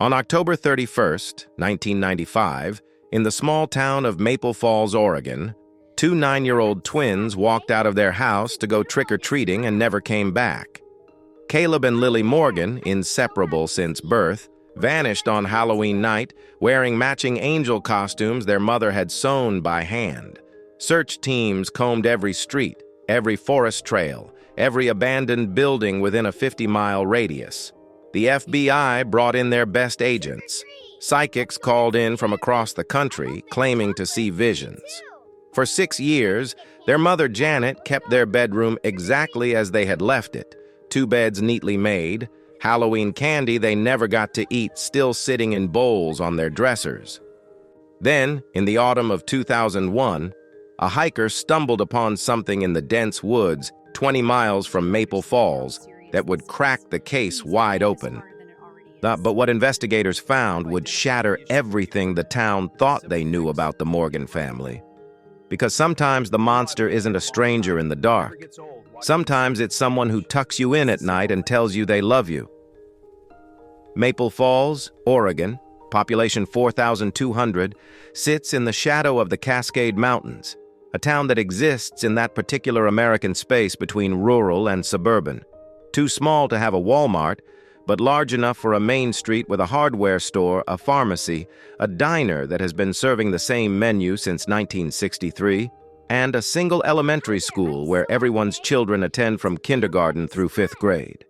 On October 31st, 1995, in the small town of Maple Falls, Oregon, two 9-year-old twins walked out of their house to go trick-or-treating and never came back. Caleb and Lily Morgan, inseparable since birth, vanished on Halloween night wearing matching angel costumes their mother had sewn by hand. Search teams combed every street, every forest trail, every abandoned building within a 50-mile radius. The FBI brought in their best agents. Psychics called in from across the country, claiming to see visions. For 6 years, their mother Janet kept their bedroom exactly as they had left it, 2 beds neatly made, Halloween candy they never got to eat still sitting in bowls on their dressers. Then, in the autumn of 2001, a hiker stumbled upon something in the dense woods 20 miles from Maple Falls that would crack the case wide open. But what investigators found would shatter everything the town thought they knew about the Morgan family. Because sometimes the monster isn't a stranger in the dark. Sometimes it's someone who tucks you in at night and tells you they love you. Maple Falls, Oregon, population 4,200, sits in the shadow of the Cascade Mountains, a town that exists in that particular American space between rural and suburban. Too small to have a Walmart, but large enough for a main street with a hardware store, a pharmacy, a diner that has been serving the same menu since 1963, and a single elementary school where everyone's children attend from kindergarten through 5th grade.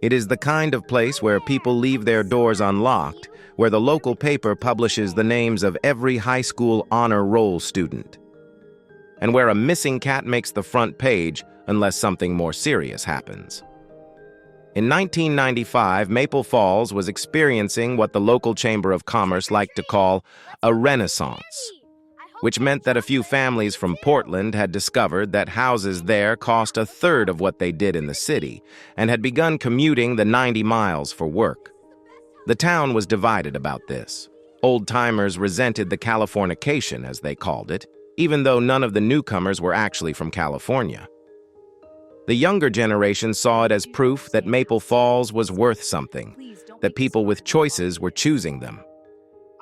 It is the kind of place where people leave their doors unlocked, where the local paper publishes the names of every high school honor roll student, and where a missing cat makes the front page unless something more serious happens. In 1995, Maple Falls was experiencing what the local Chamber of Commerce liked to call a renaissance, which meant that a few families from Portland had discovered that houses there cost a third of what they did in the city and had begun commuting the 90 miles for work. The town was divided about this. Old-timers resented the Californication, as they called it, even though none of the newcomers were actually from California. The younger generation saw it as proof that Maple Falls was worth something, that people with choices were choosing them.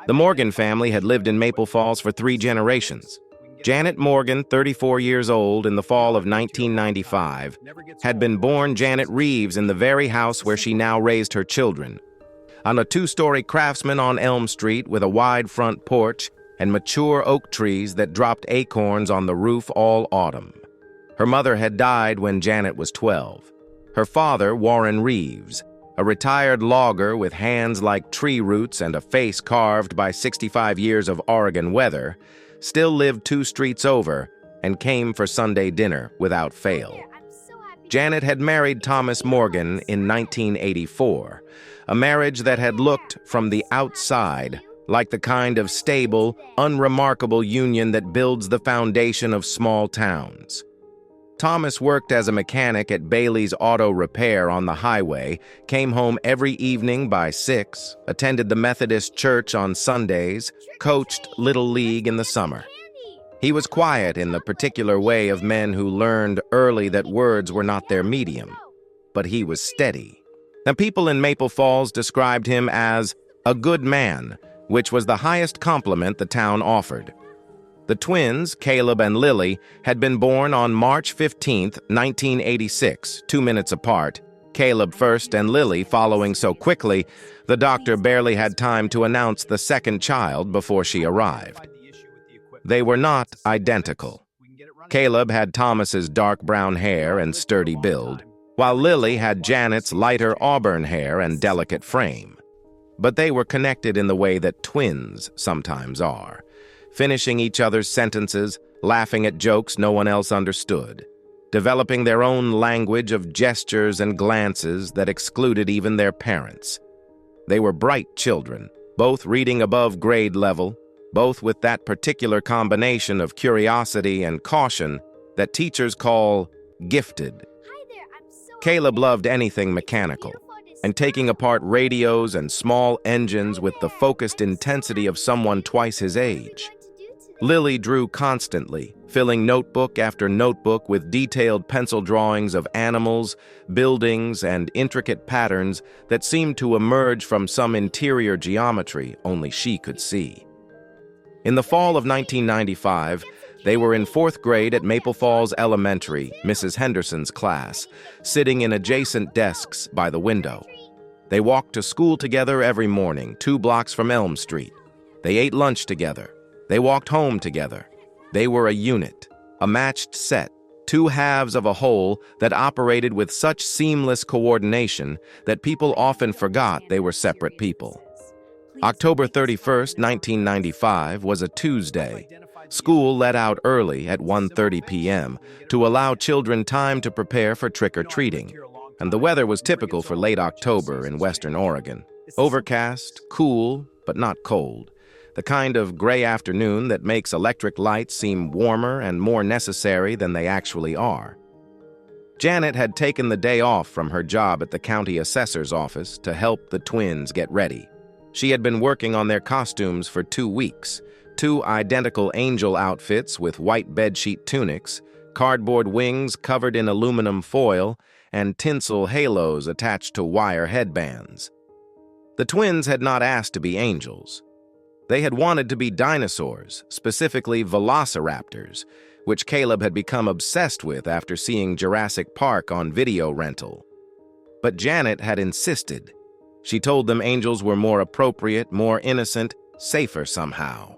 The Morgan family had lived in Maple Falls for 3 generations. Janet Morgan, 34 years old in the fall of 1995, had been born Janet Reeves in the very house where she now raised her children, on a 2-story Craftsman on Elm Street with a wide front porch and mature oak trees that dropped acorns on the roof all autumn. Her mother had died when Janet was 12. Her father, Warren Reeves, a retired logger with hands like tree roots and a face carved by 65 years of Oregon weather, still lived 2 streets over and came for Sunday dinner without fail. Janet had married Thomas Morgan in 1984, a marriage that had looked from the outside like the kind of stable, unremarkable union that builds the foundation of small towns. Thomas worked as a mechanic at Bailey's Auto Repair on the highway, came home every evening by 6, attended the Methodist Church on Sundays, coached Little League in the summer. He was quiet in the particular way of men who learned early that words were not their medium, but he was steady. The people in Maple Falls described him as a good man, which was the highest compliment the town offered. The twins, Caleb and Lily, had been born on March 15, 1986, 2 minutes apart, Caleb first and Lily following so quickly, the doctor barely had time to announce the second child before she arrived. They were not identical. Caleb had Thomas's dark brown hair and sturdy build, while Lily had Janet's lighter auburn hair and delicate frame. But they were connected in the way that twins sometimes are, finishing each other's sentences, laughing at jokes no one else understood, developing their own language of gestures and glances that excluded even their parents. They were bright children, both reading above grade level, both with that particular combination of curiosity and caution that teachers call gifted. Caleb loved anything mechanical, and taking apart radios and small engines with the focused intensity of someone twice his age. Lily drew constantly, filling notebook after notebook with detailed pencil drawings of animals, buildings, and intricate patterns that seemed to emerge from some interior geometry only she could see. In the fall of 1995, they were in 4th grade at Maple Falls Elementary, Mrs. Henderson's class, sitting in adjacent desks by the window. They walked to school together every morning, 2 blocks from Elm Street. They ate lunch together. They walked home together. They were a unit, a matched set, 2 halves of a whole that operated with such seamless coordination that people often forgot they were separate people. October 31st, 1995 was a Tuesday. School let out early at 1:30 p.m. to allow children time to prepare for trick-or-treating, and the weather was typical for late October in Western Oregon. Overcast, cool, but not cold. The kind of gray afternoon that makes electric lights seem warmer and more necessary than they actually are. Janet had taken the day off from her job at the county assessor's office to help the twins get ready. She had been working on their costumes for 2 weeks, 2 identical angel outfits with white bedsheet tunics, cardboard wings covered in aluminum foil, and tinsel halos attached to wire headbands. The twins had not asked to be angels. They had wanted to be dinosaurs, specifically velociraptors, which Caleb had become obsessed with after seeing Jurassic Park on video rental. But Janet had insisted. She told them angels were more appropriate, more innocent, safer somehow.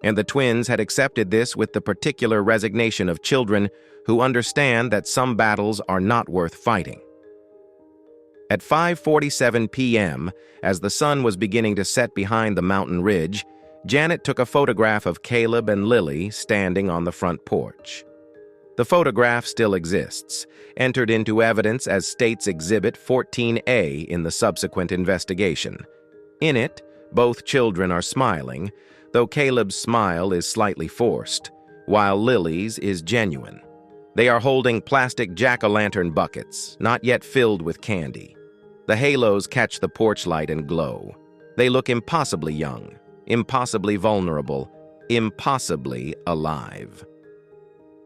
And the twins had accepted this with the particular resignation of children who understand that some battles are not worth fighting. At 5:47 p.m., as the sun was beginning to set behind the mountain ridge, Janet took a photograph of Caleb and Lily standing on the front porch. The photograph still exists, entered into evidence as State's Exhibit 14A in the subsequent investigation. In it, both children are smiling, though Caleb's smile is slightly forced, while Lily's is genuine. They are holding plastic jack-o'-lantern buckets, not yet filled with candy. The halos catch the porch light and glow. They look impossibly young, impossibly vulnerable, impossibly alive.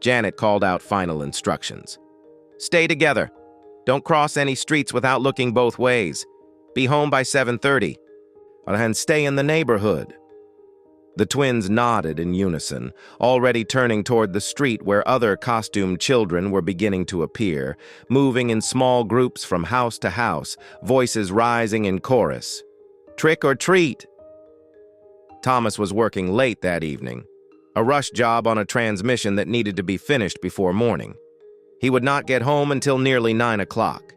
Janet called out final instructions. Stay together. Don't cross any streets without looking both ways. Be home by 7:30. And stay in the neighborhood. The twins nodded in unison, already turning toward the street where other costumed children were beginning to appear, moving in small groups from house to house, voices rising in chorus. Trick or treat! Thomas was working late that evening, a rush job on a transmission that needed to be finished before morning. He would not get home until nearly 9 o'clock.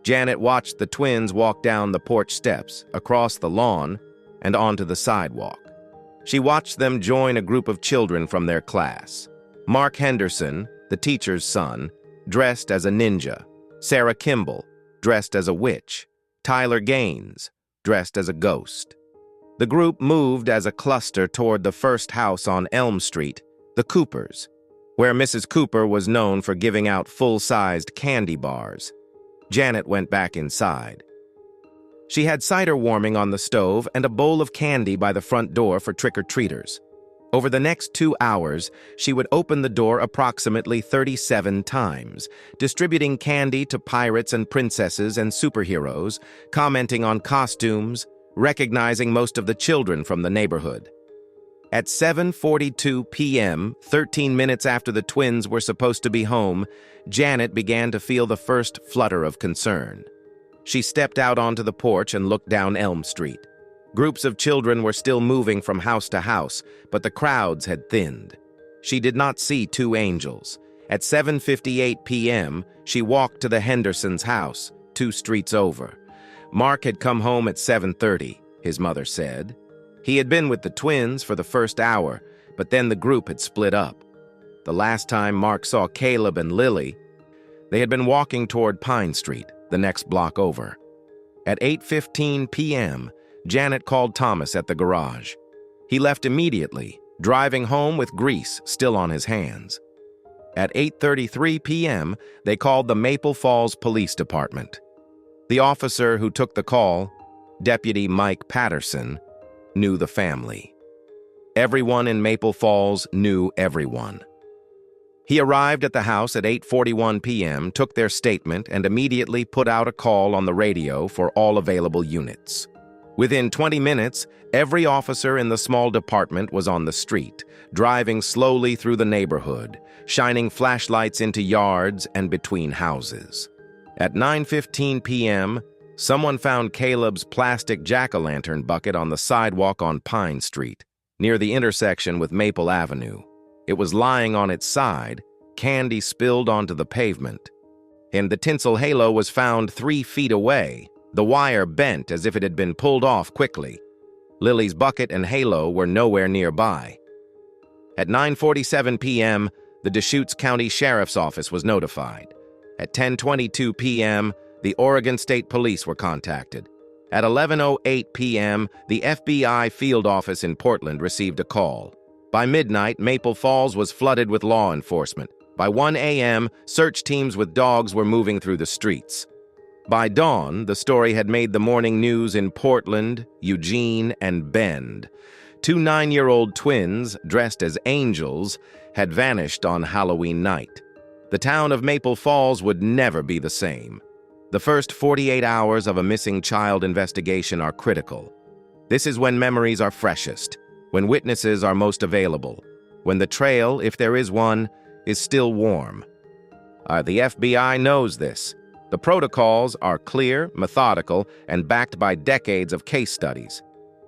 Janet watched the twins walk down the porch steps, across the lawn, and onto the sidewalk. She watched them join a group of children from their class. Mark Henderson, the teacher's son, dressed as a ninja. Sarah Kimball, dressed as a witch. Tyler Gaines, dressed as a ghost. The group moved as a cluster toward the first house on Elm Street, the Coopers, where Mrs. Cooper was known for giving out full-sized candy bars. Janet went back inside. She had cider warming on the stove and a bowl of candy by the front door for trick-or-treaters. Over the next 2 hours, she would open the door approximately 37 times, distributing candy to pirates and princesses and superheroes, commenting on costumes, recognizing most of the children from the neighborhood. At 7:42 p.m., 13 minutes after the twins were supposed to be home, Janet began to feel the first flutter of concern. She stepped out onto the porch and looked down Elm Street. Groups of children were still moving from house to house, but the crowds had thinned. She did not see 2 angels. At 7:58 p.m., she walked to the Hendersons' house, 2 streets over. Mark had come home at 7:30, his mother said. He had been with the twins for the first hour, but then the group had split up. The last time Mark saw Caleb and Lily, they had been walking toward Pine Street, the next block over. At 8:15 p.m., Janet called Thomas at the garage. He left immediately, driving home with grease still on his hands. At 8:33 p.m., they called the Maple Falls Police Department. The officer who took the call, Deputy Mike Patterson, knew the family. Everyone in Maple Falls knew everyone. He arrived at the house at 8:41 p.m., took their statement, and immediately put out a call on the radio for all available units. Within 20 minutes, every officer in the small department was on the street, driving slowly through the neighborhood, shining flashlights into yards and between houses. At 9:15 p.m., someone found Caleb's plastic jack-o'-lantern bucket on the sidewalk on Pine Street, near the intersection with Maple Avenue. It was lying on its side, candy spilled onto the pavement. And the tinsel halo was found 3 feet away, the wire bent as if it had been pulled off quickly. Lily's bucket and halo were nowhere nearby. At 9:47 p.m., the Deschutes County Sheriff's Office was notified. At 10:22 p.m., the Oregon State Police were contacted. At 11:08 p.m., the FBI field office in Portland received a call. By midnight, Maple Falls was flooded with law enforcement. By 1 a.m., search teams with dogs were moving through the streets. By dawn, the story had made the morning news in Portland, Eugene, and Bend. 2 9-year-old twins, dressed as angels, had vanished on Halloween night. The town of Maple Falls would never be the same. The first 48 hours of a missing child investigation are critical. This is when memories are freshest, when witnesses are most available, when the trail, if there is one, is still warm. The FBI knows this. The protocols are clear, methodical, and backed by decades of case studies.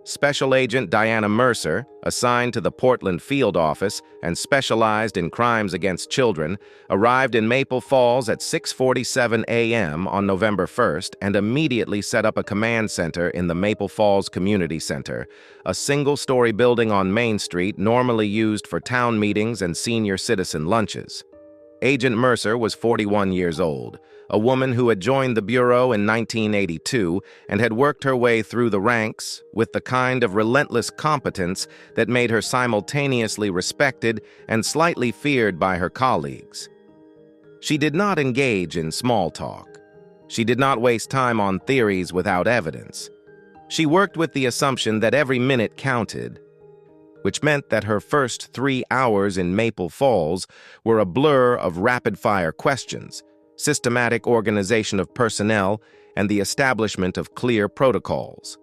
Special Agent Diana Mercer, assigned to the Portland field office and specialized in crimes against children, arrived in Maple Falls at 6:47 a.m. on November 1st and immediately set up a command center in the Maple Falls Community Center, a single-story building on Main Street normally used for town meetings and senior citizen lunches. Agent Mercer was 41 years old, a woman who had joined the Bureau in 1982 and had worked her way through the ranks with the kind of relentless competence that made her simultaneously respected and slightly feared by her colleagues. She did not engage in small talk. She did not waste time on theories without evidence. She worked with the assumption that every minute counted, which meant that her first 3 hours in Maple Falls were a blur of rapid-fire questions, systematic organization of personnel, and the establishment of clear protocols.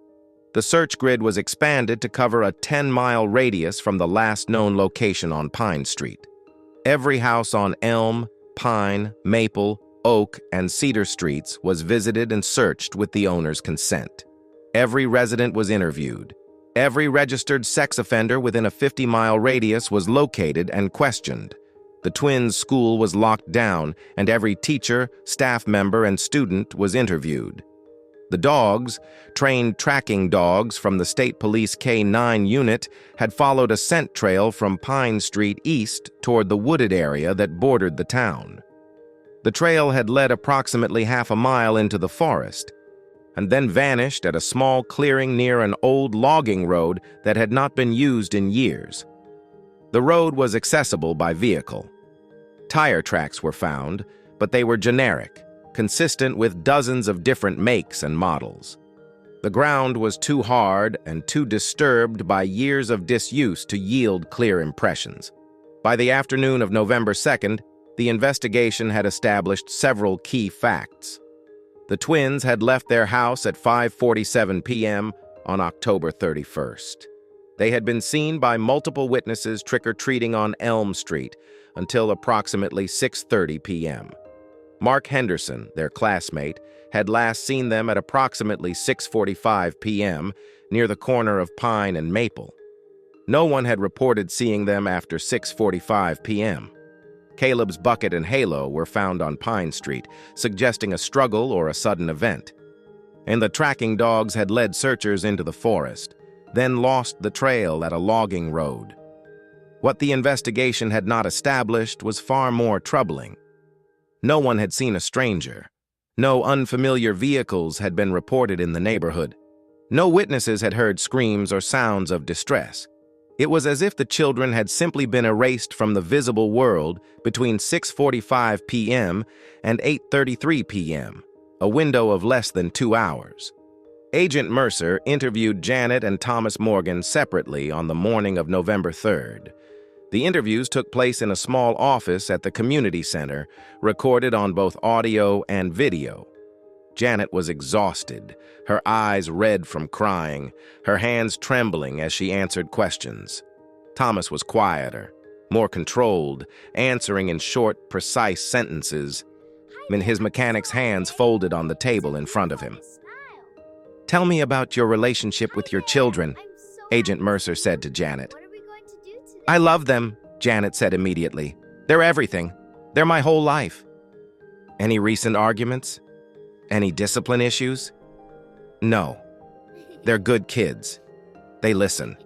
The search grid was expanded to cover a 10-mile radius from the last known location on Pine Street. Every house on Elm, Pine, Maple, Oak, and Cedar Streets was visited and searched with the owner's consent. Every resident was interviewed. Every registered sex offender within a 50-mile radius was located and questioned. The twins' school was locked down, and every teacher, staff member, and student was interviewed. The dogs, trained tracking dogs from the State Police K-9 unit, had followed a scent trail from Pine Street east toward the wooded area that bordered the town. The trail had led approximately half a mile into the forest, and then vanished at a small clearing near an old logging road that had not been used in years. The road was accessible by vehicle. Tire tracks were found, but they were generic, consistent with dozens of different makes and models. The ground was too hard and too disturbed by years of disuse to yield clear impressions. By the afternoon of November 2nd, the investigation had established several key facts. The twins had left their house at 5:47 p.m. on October 31st. They had been seen by multiple witnesses trick-or-treating on Elm Street until approximately 6:30 p.m. Mark Henderson, their classmate, had last seen them at approximately 6:45 p.m. near the corner of Pine and Maple. No one had reported seeing them after 6:45 p.m. Caleb's bucket and halo were found on Pine Street, suggesting a struggle or a sudden event. And the tracking dogs had led searchers into the forest, then lost the trail at a logging road. What the investigation had not established was far more troubling. No one had seen a stranger. No unfamiliar vehicles had been reported in the neighborhood. No witnesses had heard screams or sounds of distress. It was as if the children had simply been erased from the visible world between 6:45 p.m. and 8:33 p.m., a window of less than 2 hours. Agent Mercer interviewed Janet and Thomas Morgan separately on the morning of November 3rd. The interviews took place in a small office at the community center, recorded on both audio and video. Janet was exhausted, her eyes red from crying, her hands trembling as she answered questions. Thomas was quieter, more controlled, answering in short, precise sentences, and his mechanic's hands folded on the table in front of him. "Tell me about your relationship with your children," Agent Mercer said to Janet. "I love them," Janet said immediately. "They're everything. They're my whole life." "Any recent arguments? Any discipline issues?" "No. They're good kids. They listen.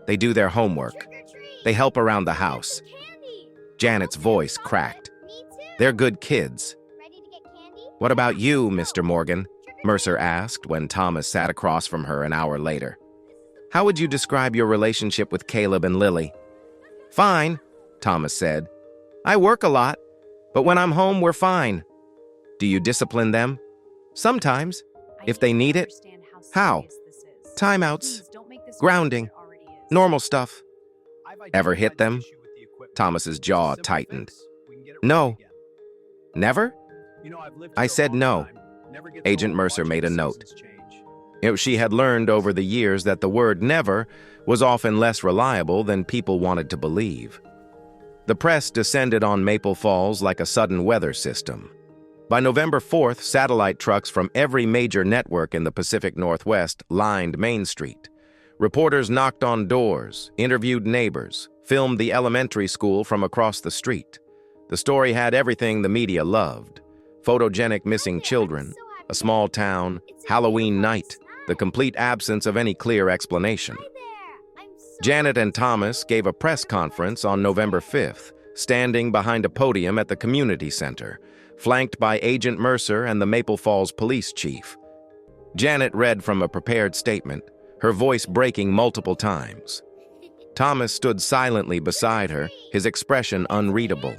They do their homework. They help around the house." Janet's voice cracked. "They're good kids." "What about you, Mr. Morgan?" Mercer asked when Thomas sat across from her an hour later. "How would you describe your relationship with Caleb and Lily?" "Fine," Thomas said. "I work a lot, but when I'm home, we're fine." "Do you discipline them?" "Sometimes, if they need it." "How?" "Timeouts, grounding, normal stuff." "Ever hit them?" Thomas's jaw tightened. "No." "Never?" "I said no." Agent Mercer made a note. She had learned over the years that the word never was often less reliable than people wanted to believe. The press descended on Maple Falls like a sudden weather system. By November 4th, satellite trucks from every major network in the Pacific Northwest lined Main Street. Reporters knocked on doors, interviewed neighbors, filmed the elementary school from across the street. The story had everything the media loved: photogenic missing children, a small town, Halloween night, the complete absence of any clear explanation. Janet and Thomas gave a press conference on November 5th, standing behind a podium at the community center, flanked by Agent Mercer and the Maple Falls police chief. Janet read from a prepared statement, her voice breaking multiple times. Thomas stood silently beside her, his expression unreadable.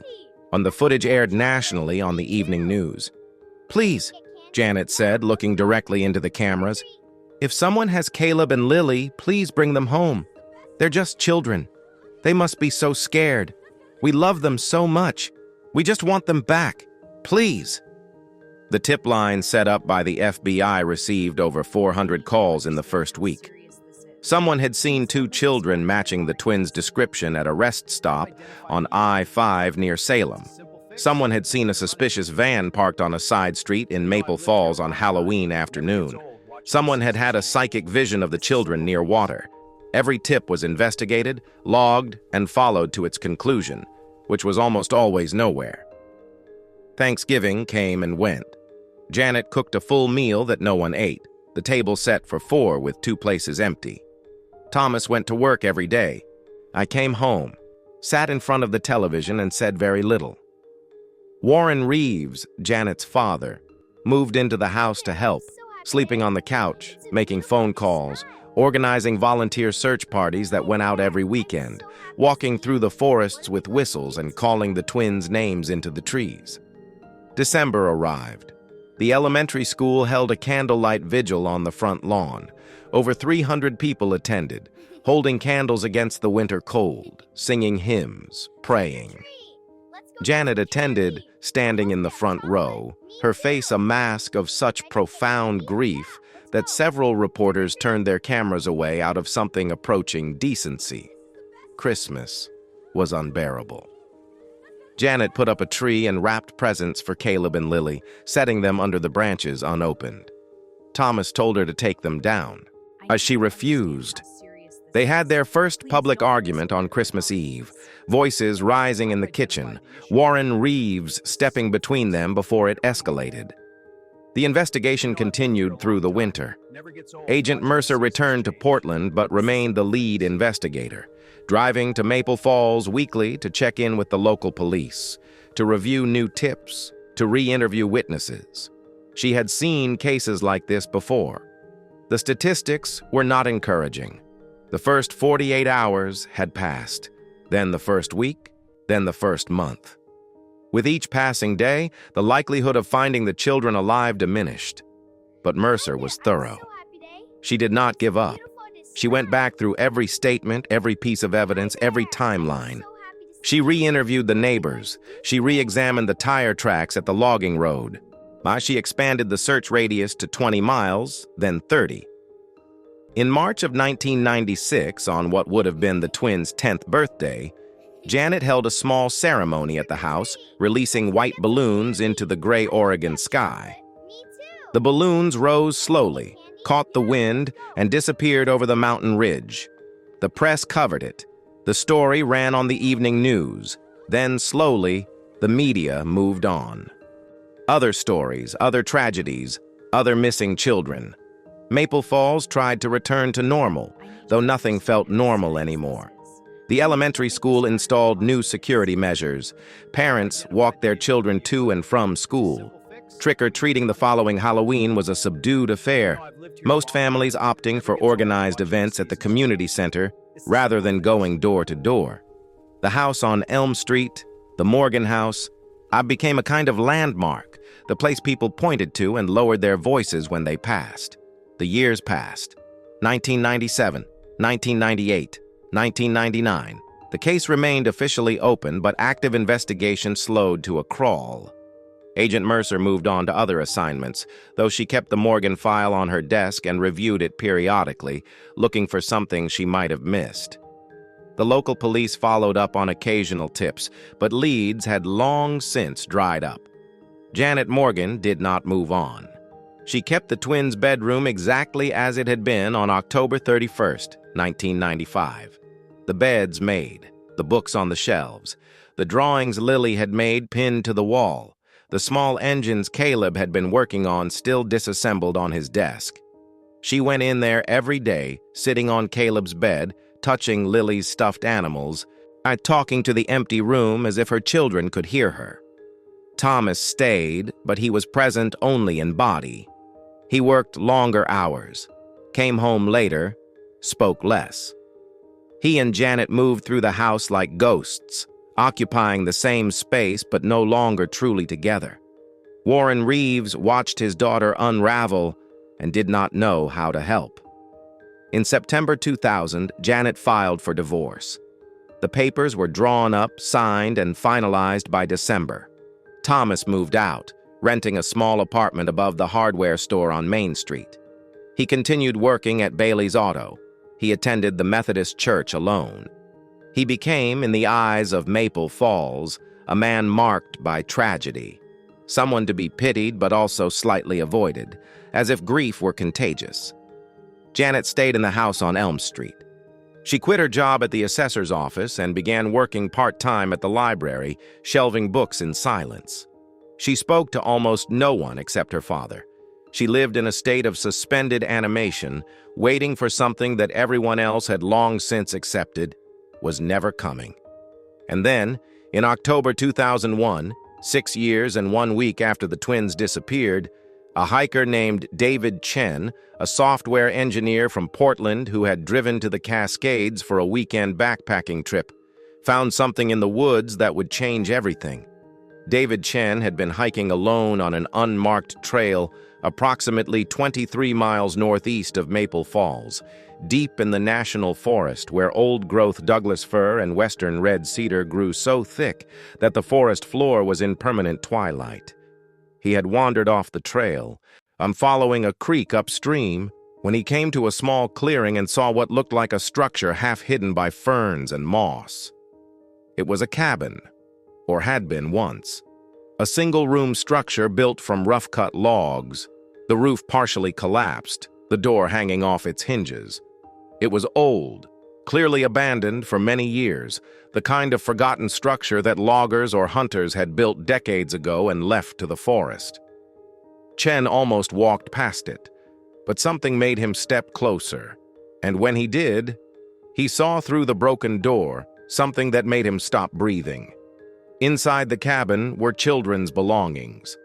The footage aired nationally on the evening news. "Please," Janet said, looking directly into the cameras, "if someone has Caleb and Lily, please bring them home. They're just children. They must be so scared. We love them so much. We just want them back. Please." The tip line set up by the FBI received over 400 calls in the first week. Someone had seen two children matching the twins' description at a rest stop on I-5 near Salem. Someone had seen a suspicious van parked on a side street in Maple Falls on Halloween afternoon. Someone had had a psychic vision of the children near water. Every tip was investigated, logged, and followed to its conclusion, which was almost always nowhere. Thanksgiving came and went. Janet cooked a full meal that no one ate, the table set for 4 with 2 places empty. Thomas went to work every day. I came home, sat in front of the television, and said very little. Warren Reeves, Janet's father, moved into the house to help, sleeping on the couch, making phone calls, organizing volunteer search parties that went out every weekend, walking through the forests with whistles and calling the twins' names into the trees. December arrived. The elementary school held a candlelight vigil on the front lawn. Over 300 people attended, holding candles against the winter cold, singing hymns, praying. Janet attended, standing in the front row, her face a mask of such profound grief that several reporters turned their cameras away out of something approaching decency. Christmas was unbearable. Janet put up a tree and wrapped presents for Caleb and Lily, setting them under the branches unopened. Thomas told her to take them down, as she refused. They had their first public argument on Christmas Eve, voices rising in the kitchen, Warren Reeves stepping between them before it escalated. The investigation continued through the winter. Agent Mercer returned to Portland but remained the lead investigator, driving to Maple Falls weekly to check in with the local police, to review new tips, to re-interview witnesses. She had seen cases like this before. The statistics were not encouraging. The first 48 hours had passed, then the first week, then the first month. With each passing day, the likelihood of finding the children alive diminished. But Mercer was thorough. She did not give up. She went back through every statement, every piece of evidence, every timeline. She re-interviewed the neighbors. She re-examined the tire tracks at the logging road. She expanded the search radius to 20 miles, then 30. In March of 1996, on what would have been the twins' 10th birthday, Janet held a small ceremony at the house, releasing white balloons into the gray Oregon sky. The balloons rose slowly, caught the wind, and disappeared over the mountain ridge. The press covered it. The story ran on the evening news. Then, slowly, the media moved on. Other stories, other tragedies, other missing children. Maple Falls tried to return to normal, though nothing felt normal anymore. The elementary school installed new security measures. Parents walked their children to and from school. Trick-or-treating the following Halloween was a subdued affair, most families opting for organized events at the community center rather than going door to door. The house on Elm Street, the Morgan House, became a kind of landmark, the place people pointed to and lowered their voices when they passed. The years passed. 1997, 1998, 1999. The case remained officially open, but active investigation slowed to a crawl. Agent Mercer moved on to other assignments, though she kept the Morgan file on her desk and reviewed it periodically, looking for something she might have missed. The local police followed up on occasional tips, but leads had long since dried up. Janet Morgan did not move on. She kept the twins' bedroom exactly as it had been on October 31st, 1995. The beds made, the books on the shelves, the drawings Lily had made pinned to the wall, the small engines Caleb had been working on still disassembled on his desk. She went in there every day, sitting on Caleb's bed, touching Lily's stuffed animals, talking to the empty room as if her children could hear her. Thomas stayed, but he was present only in body. He worked longer hours, came home later, spoke less. He and Janet moved through the house like ghosts, occupying the same space but no longer truly together. Warren Reeves watched his daughter unravel and did not know how to help. In September 2000, Janet filed for divorce. The papers were drawn up, signed, and finalized by December. Thomas moved out, renting a small apartment above the hardware store on Main Street. He continued working at Bailey's Auto. He attended the Methodist Church alone. He became, in the eyes of Maple Falls, a man marked by tragedy, someone to be pitied but also slightly avoided, as if grief were contagious. Janet stayed in the house on Elm Street. She quit her job at the assessor's office and began working part-time at the library, shelving books in silence. She spoke to almost no one except her father. She lived in a state of suspended animation, waiting for something that everyone else had long since accepted was never coming. And then, in October 2001, 6 years and 1 week after the twins disappeared, a hiker named David Chen, a software engineer from Portland who had driven to the Cascades for a weekend backpacking trip, found something in the woods that would change everything. David Chen had been hiking alone on an unmarked trail approximately 23 miles northeast of Maple Falls, deep in the national forest where old-growth Douglas fir and western red cedar grew so thick that the forest floor was in permanent twilight. He had wandered off the trail, following a creek upstream, when he came to a small clearing and saw what looked like a structure half hidden by ferns and moss. It was a cabin, or had been once. A single-room structure built from rough-cut logs, the roof partially collapsed, the door hanging off its hinges. It was old, clearly abandoned for many years, the kind of forgotten structure that loggers or hunters had built decades ago and left to the forest. Chen almost walked past it, but something made him step closer, and when he did, he saw through the broken door something that made him stop breathing. Inside the cabin were children's belongings: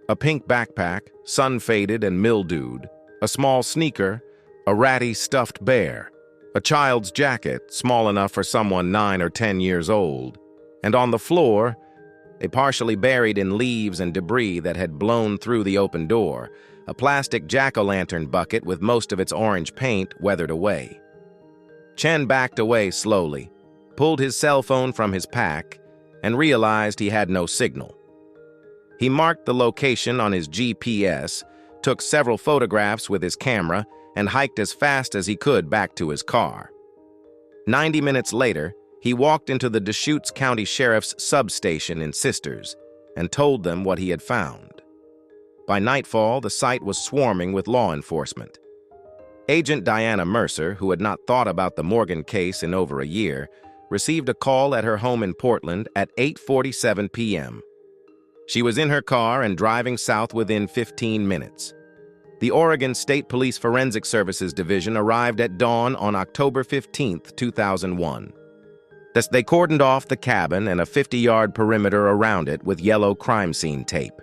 a pink backpack, sun-faded and mildewed, a small sneaker, a ratty stuffed bear, a child's jacket small enough for someone 9 or 10 years old, and on the floor, They partially buried in leaves and debris that had blown through the open door, a plastic jack-o'-lantern bucket with most of its orange paint weathered away. Chen backed away slowly, pulled his cell phone from his pack, and realized he had no signal. He marked the location on his GPS, took several photographs with his camera, and hiked as fast as he could back to his car. 90 minutes later, he walked into the Deschutes County Sheriff's substation in Sisters and told them what he had found. By nightfall, the site was swarming with law enforcement. Agent Diana Mercer, who had not thought about the Morgan case in over a year, received a call at her home in Portland at 8:47 p.m. She was in her car and driving south within 15 minutes. The Oregon State Police Forensic Services Division arrived at dawn on October 15, 2001. They cordoned off the cabin and a 50-yard perimeter around it with yellow crime scene tape.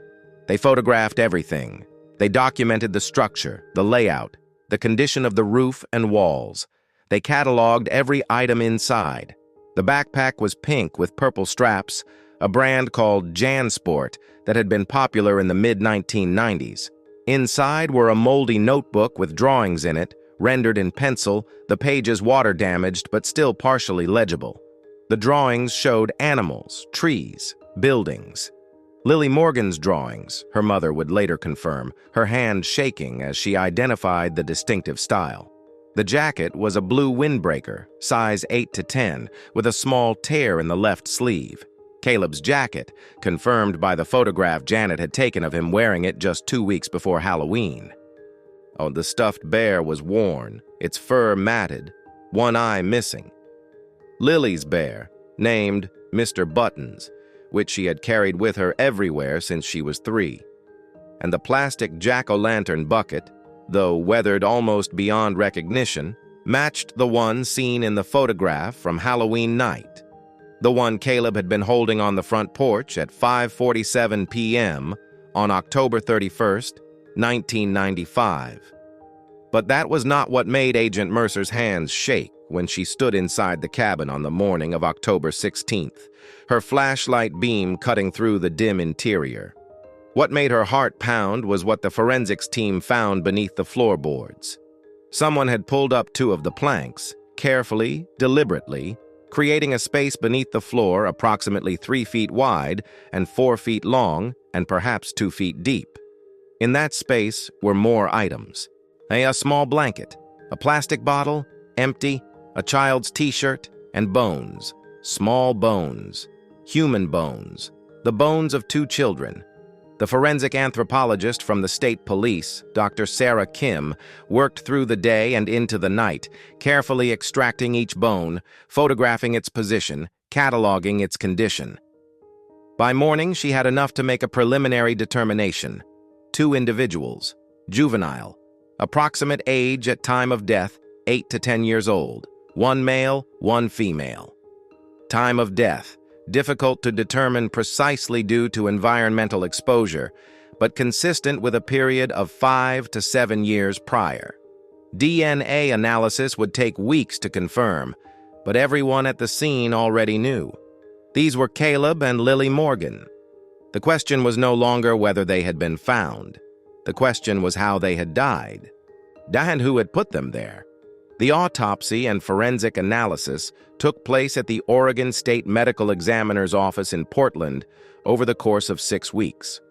They photographed everything. They documented the structure, the layout, the condition of the roof and walls. They cataloged every item inside. The backpack was pink with purple straps, a brand called JanSport that had been popular in the mid-1990s. Inside were a moldy notebook with drawings in it, rendered in pencil, the pages water-damaged but still partially legible. The drawings showed animals, trees, buildings. Lily Morgan's drawings, her mother would later confirm, her hand shaking as she identified the distinctive style. The jacket was a blue windbreaker, size 8 to 10, with a small tear in the left sleeve. Caleb's jacket, confirmed by the photograph Janet had taken of him wearing it just 2 weeks before Halloween. Oh, the stuffed bear was worn, its fur matted, one eye missing. Lily's bear, named Mr. Buttons, which she had carried with her everywhere since she was 3. And the plastic jack-o'-lantern bucket, though weathered almost beyond recognition, matched the one seen in the photograph from Halloween night, the one Caleb had been holding on the front porch at 5:47 p.m. on October 31st, 1995. But that was not what made Agent Mercer's hands shake when she stood inside the cabin on the morning of October 16th, her flashlight beam cutting through the dim interior. What made her heart pound was what the forensics team found beneath the floorboards. Someone had pulled up 2 of the planks, carefully, deliberately, creating a space beneath the floor approximately 3 feet wide and 4 feet long and perhaps 2 feet deep. In that space were more items. A small blanket, a plastic bottle, empty, a child's t-shirt, and bones. Small bones. Human bones. The bones of 2 children. The forensic anthropologist from the state police, Dr. Sarah Kim, worked through the day and into the night, carefully extracting each bone, photographing its position, cataloging its condition. By morning, she had enough to make a preliminary determination. 2 individuals, juvenile, approximate age at time of death, 8 to 10 years old, 1 male, 1 female. Time of death, difficult to determine precisely due to environmental exposure, but consistent with a period of 5 to 7 years prior. DNA analysis would take weeks to confirm, but everyone at the scene already knew. These were Caleb and Lily Morgan. The question was no longer whether they had been found. The question was how they had died. And who had put them there. The autopsy and forensic analysis took place at the Oregon State Medical Examiner's office in Portland over the course of 6 weeks.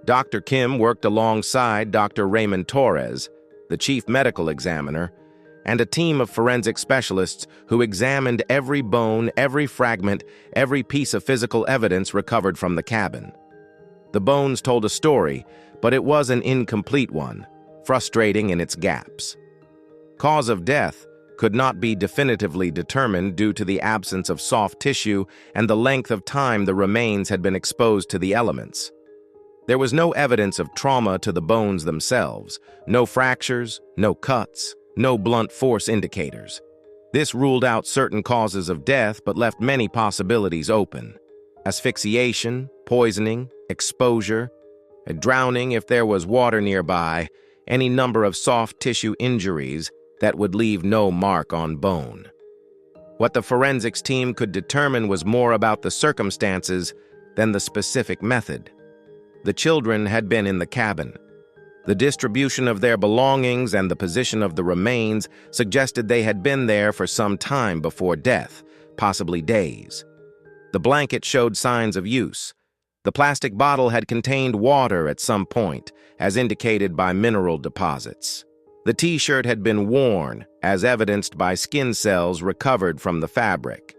Dr. Kim worked alongside Dr. Raymond Torres, the chief medical examiner, and a team of forensic specialists who examined every bone, every fragment, every piece of physical evidence recovered from the cabin. The bones told a story, but it was an incomplete one, frustrating in its gaps. Cause of death could not be definitively determined due to the absence of soft tissue and the length of time the remains had been exposed to the elements. There was no evidence of trauma to the bones themselves, no fractures, no cuts, no blunt force indicators. This ruled out certain causes of death but left many possibilities open. Asphyxiation, poisoning, exposure, drowning if there was water nearby, any number of soft tissue injuries that would leave no mark on bone. What the forensics team could determine was more about the circumstances then the specific method. The children had been in the cabin. The distribution of their belongings and the position of the remains suggested they had been there for some time before death, possibly days. The blanket showed signs of use. The plastic bottle had contained water at some point, as indicated by mineral deposits. The T-shirt had been worn, as evidenced by skin cells recovered from the fabric.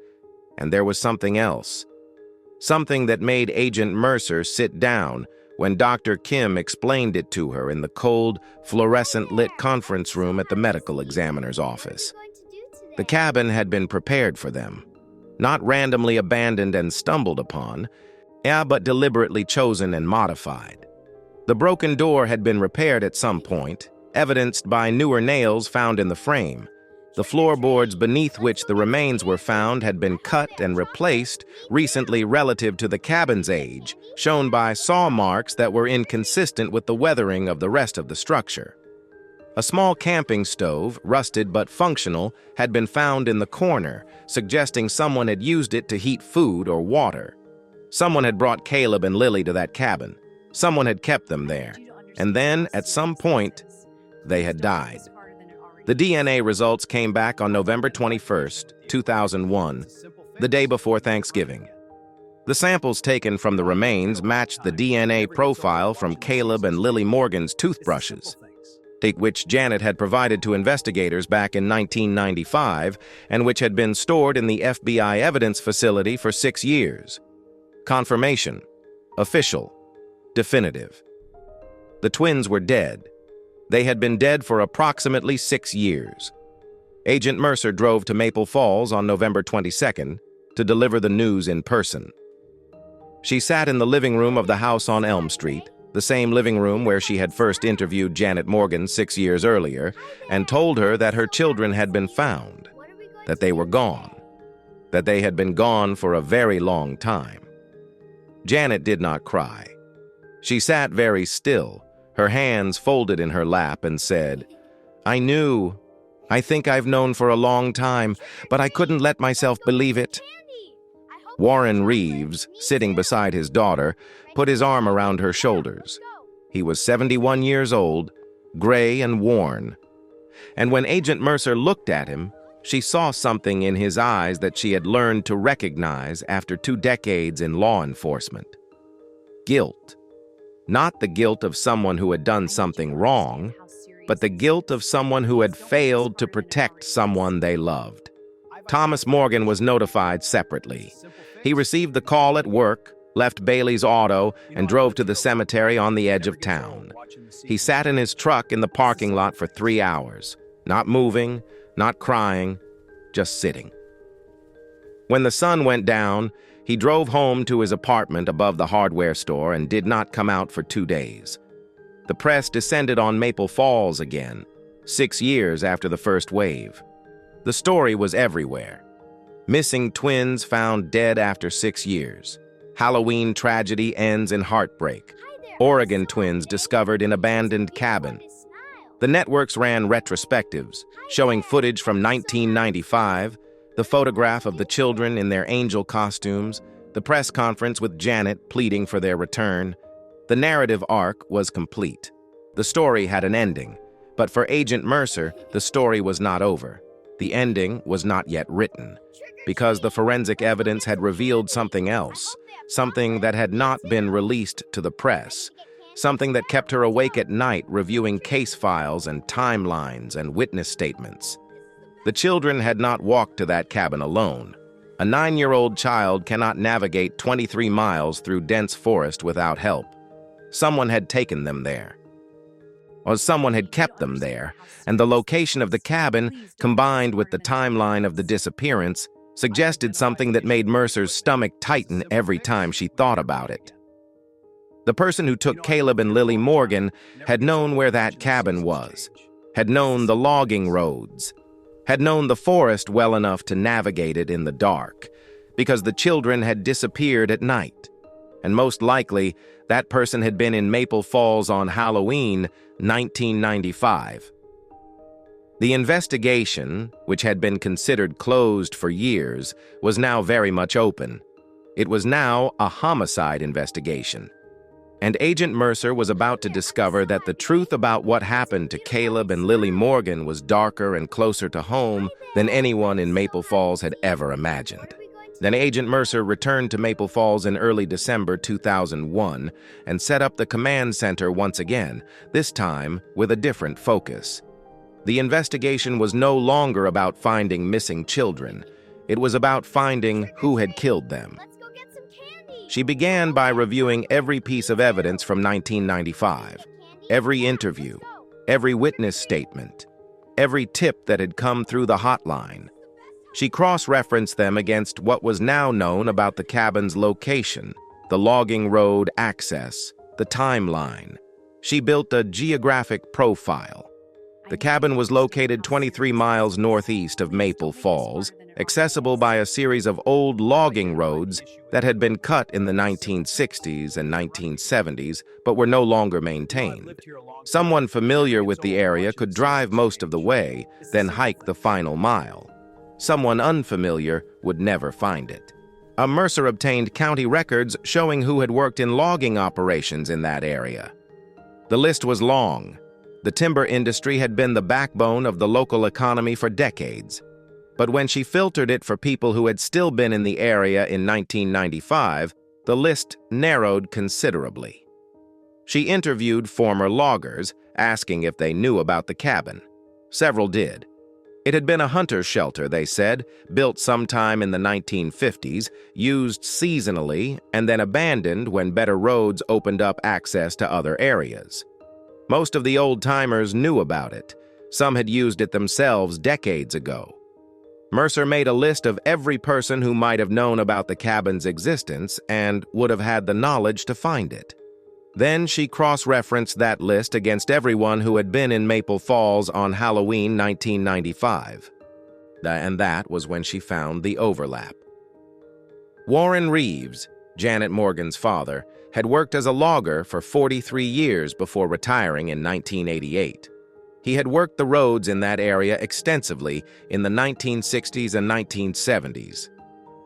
And there was something else. Something that made Agent Mercer sit down when Dr. Kim explained it to her in the cold, fluorescent-lit conference room at the medical examiner's office. The cabin had been prepared for them, not randomly abandoned and stumbled upon, but deliberately chosen and modified. The broken door had been repaired at some point, evidenced by newer nails found in the frame. The floorboards beneath which the remains were found had been cut and replaced recently relative to the cabin's age, shown by saw marks that were inconsistent with the weathering of the rest of the structure. A small camping stove, rusted but functional, had been found in the corner, suggesting someone had used it to heat food or water. Someone had brought Caleb and Lily to that cabin. Someone had kept them there. And then, at some point, they had died. The DNA results came back on November 21st, 2001, the day before Thanksgiving. The samples taken from the remains matched the DNA profile from Caleb and Lily Morgan's toothbrushes, which Janet had provided to investigators back in 1995 and which had been stored in the FBI evidence facility for 6 years. Confirmation. Official. Definitive. The twins were dead. They had been dead for approximately 6 years. Agent Mercer drove to Maple Falls on November 22nd to deliver the news in person. She sat in the living room of the house on Elm Street, the same living room where she had first interviewed Janet Morgan 6 years earlier, and told her that her children had been found, that they were gone, that they had been gone for a very long time. Janet did not cry. She sat very still, her hands folded in her lap, and said, "I knew. I think I've known for a long time, but I couldn't let myself believe it." Warren Reeves, sitting beside his daughter, put his arm around her shoulders. He was 71 years old, gray and worn. And when Agent Mercer looked at him, she saw something in his eyes that she had learned to recognize after 2 decades in law enforcement. Guilt. Not the guilt of someone who had done something wrong, but the guilt of someone who had failed to protect someone they loved. Thomas Morgan was notified separately. He received the call at work, left Bailey's auto, and drove to the cemetery on the edge of town. He sat in his truck in the parking lot for 3 hours, not moving, not crying, just sitting. When the sun went down, he drove home to his apartment above the hardware store and did not come out for 2 days. The press descended on Maple Falls again, 6 years after the first wave. The story was everywhere. Missing twins found dead after 6 years. Halloween tragedy ends in heartbreak. Oregon twins discovered in abandoned cabin. The networks ran retrospectives, showing footage from 1995, the photograph of the children in their angel costumes, the press conference with Janet pleading for their return. The narrative arc was complete. The story had an ending, but for Agent Mercer, the story was not over. The ending was not yet written, because the forensic evidence had revealed something else, something that had not been released to the press, something that kept her awake at night reviewing case files and timelines and witness statements. The children had not walked to that cabin alone. A 9-year-old child cannot navigate 23 miles through dense forest without help. Someone had taken them there. Or someone had kept them there, and the location of the cabin, combined with the timeline of the disappearance, suggested something that made Mercer's stomach tighten every time she thought about it. The person who took Caleb and Lily Morgan had known where that cabin was, had known the logging roads, had known the forest well enough to navigate it in the dark, because the children had disappeared at night, and most likely that person had been in Maple Falls on Halloween, 1995. The investigation, which had been considered closed for years, was now very much open. It was now a homicide investigation. And Agent Mercer was about to discover that the truth about what happened to Caleb and Lily Morgan was darker and closer to home than anyone in Maple Falls had ever imagined. Then Agent Mercer returned to Maple Falls in early December 2001 and set up the command center once again, this time with a different focus. The investigation was no longer about finding missing children. It was about finding who had killed them. She began by reviewing every piece of evidence from 1995, every interview, every witness statement, every tip that had come through the hotline. She cross-referenced them against what was now known about the cabin's location, the logging road access, the timeline. She built a geographic profile. The cabin was located 23 miles northeast of Maple Falls, accessible by a series of old logging roads that had been cut in the 1960s and 1970s but were no longer maintained. Someone familiar with the area could drive most of the way, then hike the final mile. Someone unfamiliar would never find it. Mercer obtained county records showing who had worked in logging operations in that area. The list was long. The timber industry had been the backbone of the local economy for decades. But when she filtered it for people who had still been in the area in 1995, the list narrowed considerably. She interviewed former loggers, asking if they knew about the cabin. Several did. It had been a hunter's shelter, they said, built sometime in the 1950s, used seasonally, and then abandoned when better roads opened up access to other areas. Most of the old-timers knew about it. Some had used it themselves decades ago. Mercer made a list of every person who might have known about the cabin's existence and would have had the knowledge to find it. Then she cross-referenced that list against everyone who had been in Maple Falls on Halloween 1995. And that was when she found the overlap. Warren Reeves, Janet Morgan's father, had worked as a logger for 43 years before retiring in 1988. He had worked the roads in that area extensively in the 1960s and 1970s.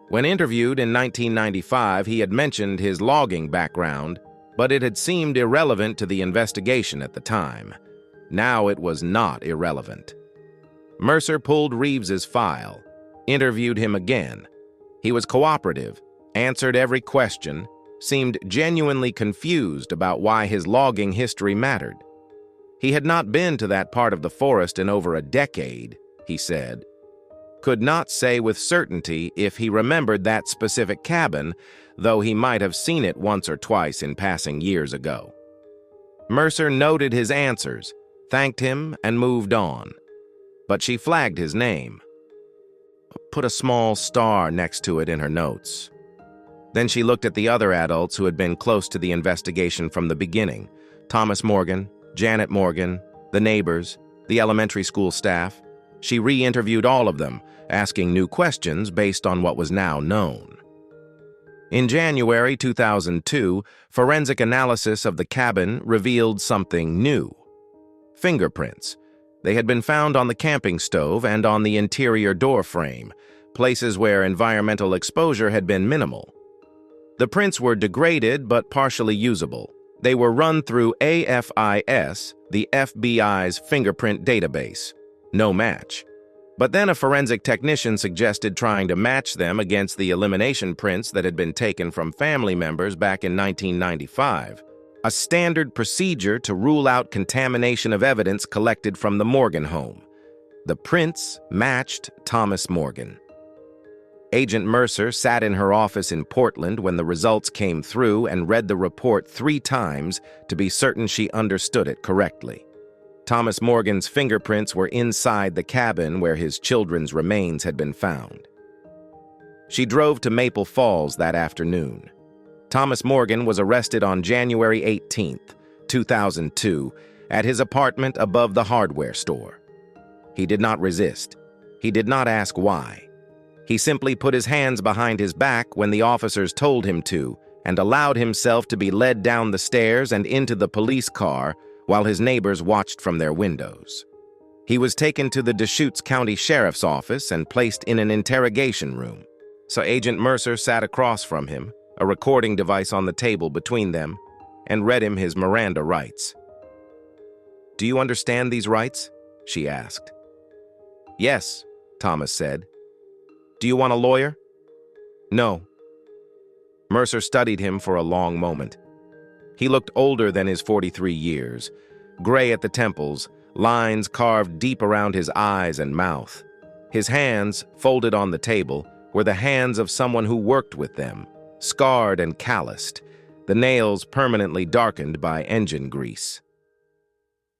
When interviewed in 1995, he had mentioned his logging background, but it had seemed irrelevant to the investigation at the time. Now it was not irrelevant. Mercer pulled Reeves's file, interviewed him again. He was cooperative, answered every question, seemed genuinely confused about why his logging history mattered. He had not been to that part of the forest in over a decade, he said. Could not say with certainty if he remembered that specific cabin, though he might have seen it once or twice in passing years ago. Mercer noted his answers, thanked him, and moved on. But she flagged his name. Put a small star next to it in her notes. Then she looked at the other adults who had been close to the investigation from the beginning: Thomas Morgan, Janet Morgan, the neighbors, the elementary school staff. She re-interviewed all of them, asking new questions based on what was now known. In January 2002, forensic analysis of the cabin revealed something new. Fingerprints. They had been found on the camping stove and on the interior door frame, places where environmental exposure had been minimal. The prints were degraded but partially usable. They were run through AFIS, the FBI's fingerprint database. No match. But then a forensic technician suggested trying to match them against the elimination prints that had been taken from family members back in 1995, a standard procedure to rule out contamination of evidence collected from the Morgan home. The prints matched Thomas Morgan. Agent Mercer sat in her office in Portland when the results came through and read the report 3 times to be certain she understood it correctly. Thomas Morgan's fingerprints were inside the cabin where his children's remains had been found. She drove to Maple Falls that afternoon. Thomas Morgan was arrested on January 18, 2002, at his apartment above the hardware store. He did not resist. He did not ask why. He simply put his hands behind his back when the officers told him to and allowed himself to be led down the stairs and into the police car while his neighbors watched from their windows. He was taken to the Deschutes County Sheriff's Office and placed in an interrogation room. So Agent Mercer sat across from him, a recording device on the table between them, and read him his Miranda rights. "Do you understand these rights?" she asked. "Yes," Thomas said. "Do you want a lawyer?" "No." Mercer studied him for a long moment. He looked older than his 43 years, gray at the temples, lines carved deep around his eyes and mouth. His hands, folded on the table, were the hands of someone who worked with them, scarred and calloused, the nails permanently darkened by engine grease.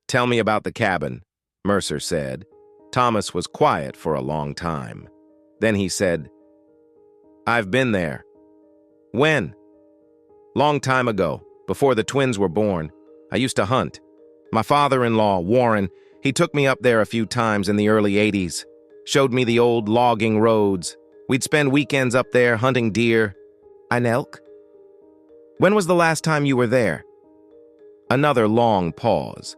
"Tell me about the cabin," Mercer said. Thomas was quiet for a long time. Then he said, "I've been there." "When?" "Long time ago, before the twins were born. I used to hunt. My father-in-law, Warren, he took me up there a few times in the early 80s, showed me the old logging roads. We'd spend weekends up there hunting deer and elk." "When was the last time you were there?" Another long pause.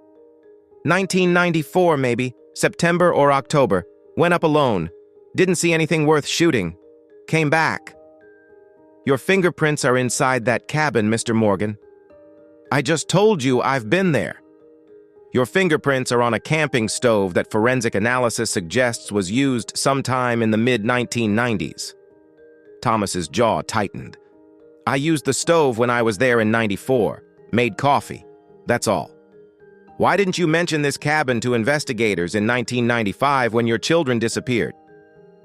1994, maybe, September or October. Went up alone. Didn't see anything worth shooting. Came back." "Your fingerprints are inside that cabin, Mr. Morgan." "I just told you I've been there." "Your fingerprints are on a camping stove that forensic analysis suggests was used sometime in the mid-1990s. Thomas's jaw tightened. "I used the stove when I was there in '94. Made coffee. That's all." "Why didn't you mention this cabin to investigators in 1995 when your children disappeared?"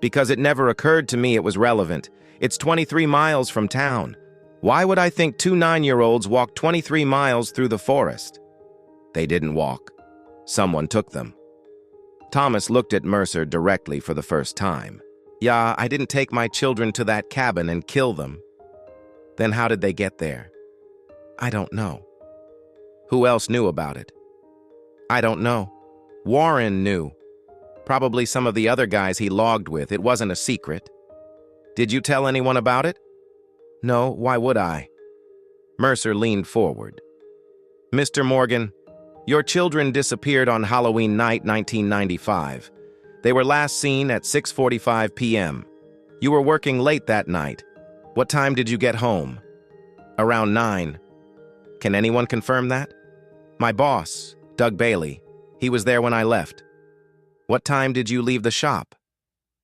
"Because it never occurred to me it was relevant. It's 23 miles from town. Why would I think two 9-year-olds walked 23 miles through the forest?" "They didn't walk. Someone took them." Thomas looked at Mercer directly for the first time. "Yeah, I didn't take my children to that cabin and kill them." "Then how did they get there?" "I don't know." "Who else knew about it?" "I don't know. Warren knew. Probably some of the other guys he logged with. It wasn't a secret." "Did you tell anyone about it?" "No, why would I?" Mercer leaned forward. "Mr. Morgan, your children disappeared on Halloween night 1995. They were last seen at 6:45 p.m. You were working late that night. What time did you get home?" "Around 9. Can anyone confirm that?" "My boss, Doug Bailey. He was there when I left." "What time did you leave the shop?"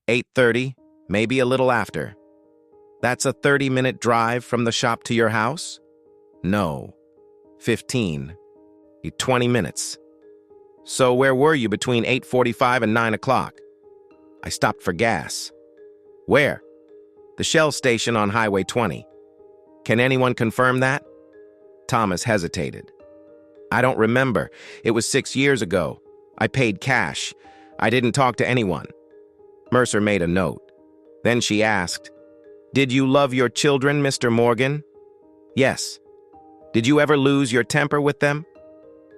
8:30, maybe a little after." "That's a 30-minute drive from the shop to your house?" "No. 15. 20 minutes. "So where were you between 8:45 and 9 o'clock?" "I stopped for gas." "Where?" "The Shell station on Highway 20. Can anyone confirm that?" Thomas hesitated. "I don't remember. It was 6 years ago. I paid cash. I didn't talk to anyone." Mercer made a note. Then she asked, "Did you love your children, Mr. Morgan?" "Yes." "Did you ever lose your temper with them?"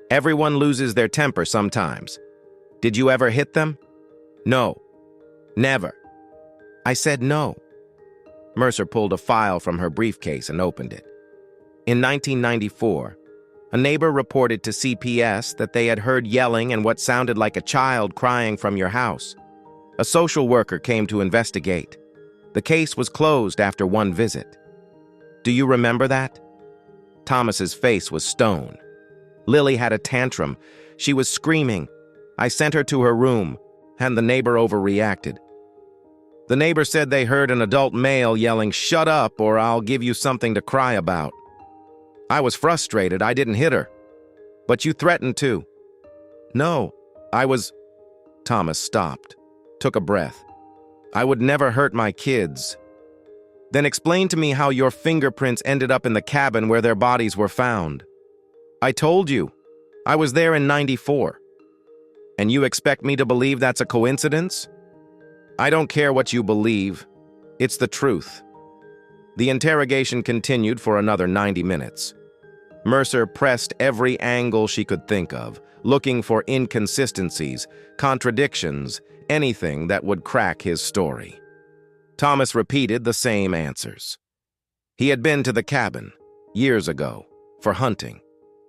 "Everyone loses their temper sometimes." "Did you ever hit them?" "No." "Never." "I said no." Mercer pulled a file from her briefcase and opened it. In 1994, a neighbor reported to CPS that they had heard yelling and what sounded like a child crying from your house. A social worker came to investigate. The case was closed after one visit. Do you remember that? Thomas's face was stone. Lily had a tantrum. She was screaming. I sent her to her room, and the neighbor overreacted. The neighbor said they heard an adult male yelling, "Shut up, or I'll give you something to cry about." I was frustrated. I didn't hit her. But you threatened to. No, I was... Thomas stopped, took a breath. I would never hurt my kids. Then explain to me how your fingerprints ended up in the cabin where their bodies were found. I told you. I was there in '94. And you expect me to believe that's a coincidence? I don't care what you believe. It's the truth. The interrogation continued for another 90 minutes. Mercer pressed every angle she could think of, looking for inconsistencies, contradictions, anything that would crack his story. Thomas repeated the same answers. He had been to the cabin, years ago, for hunting.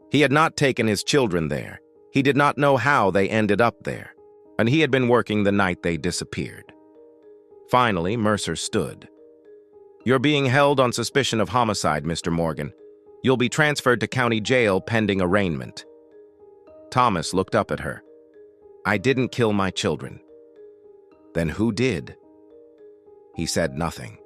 He had not taken his children there. He did not know how they ended up there, and he had been working the night they disappeared. Finally, Mercer stood. You're being held on suspicion of homicide, Mr. Morgan. You'll be transferred to county jail pending arraignment. Thomas looked up at her. I didn't kill my children. Then who did? He said nothing.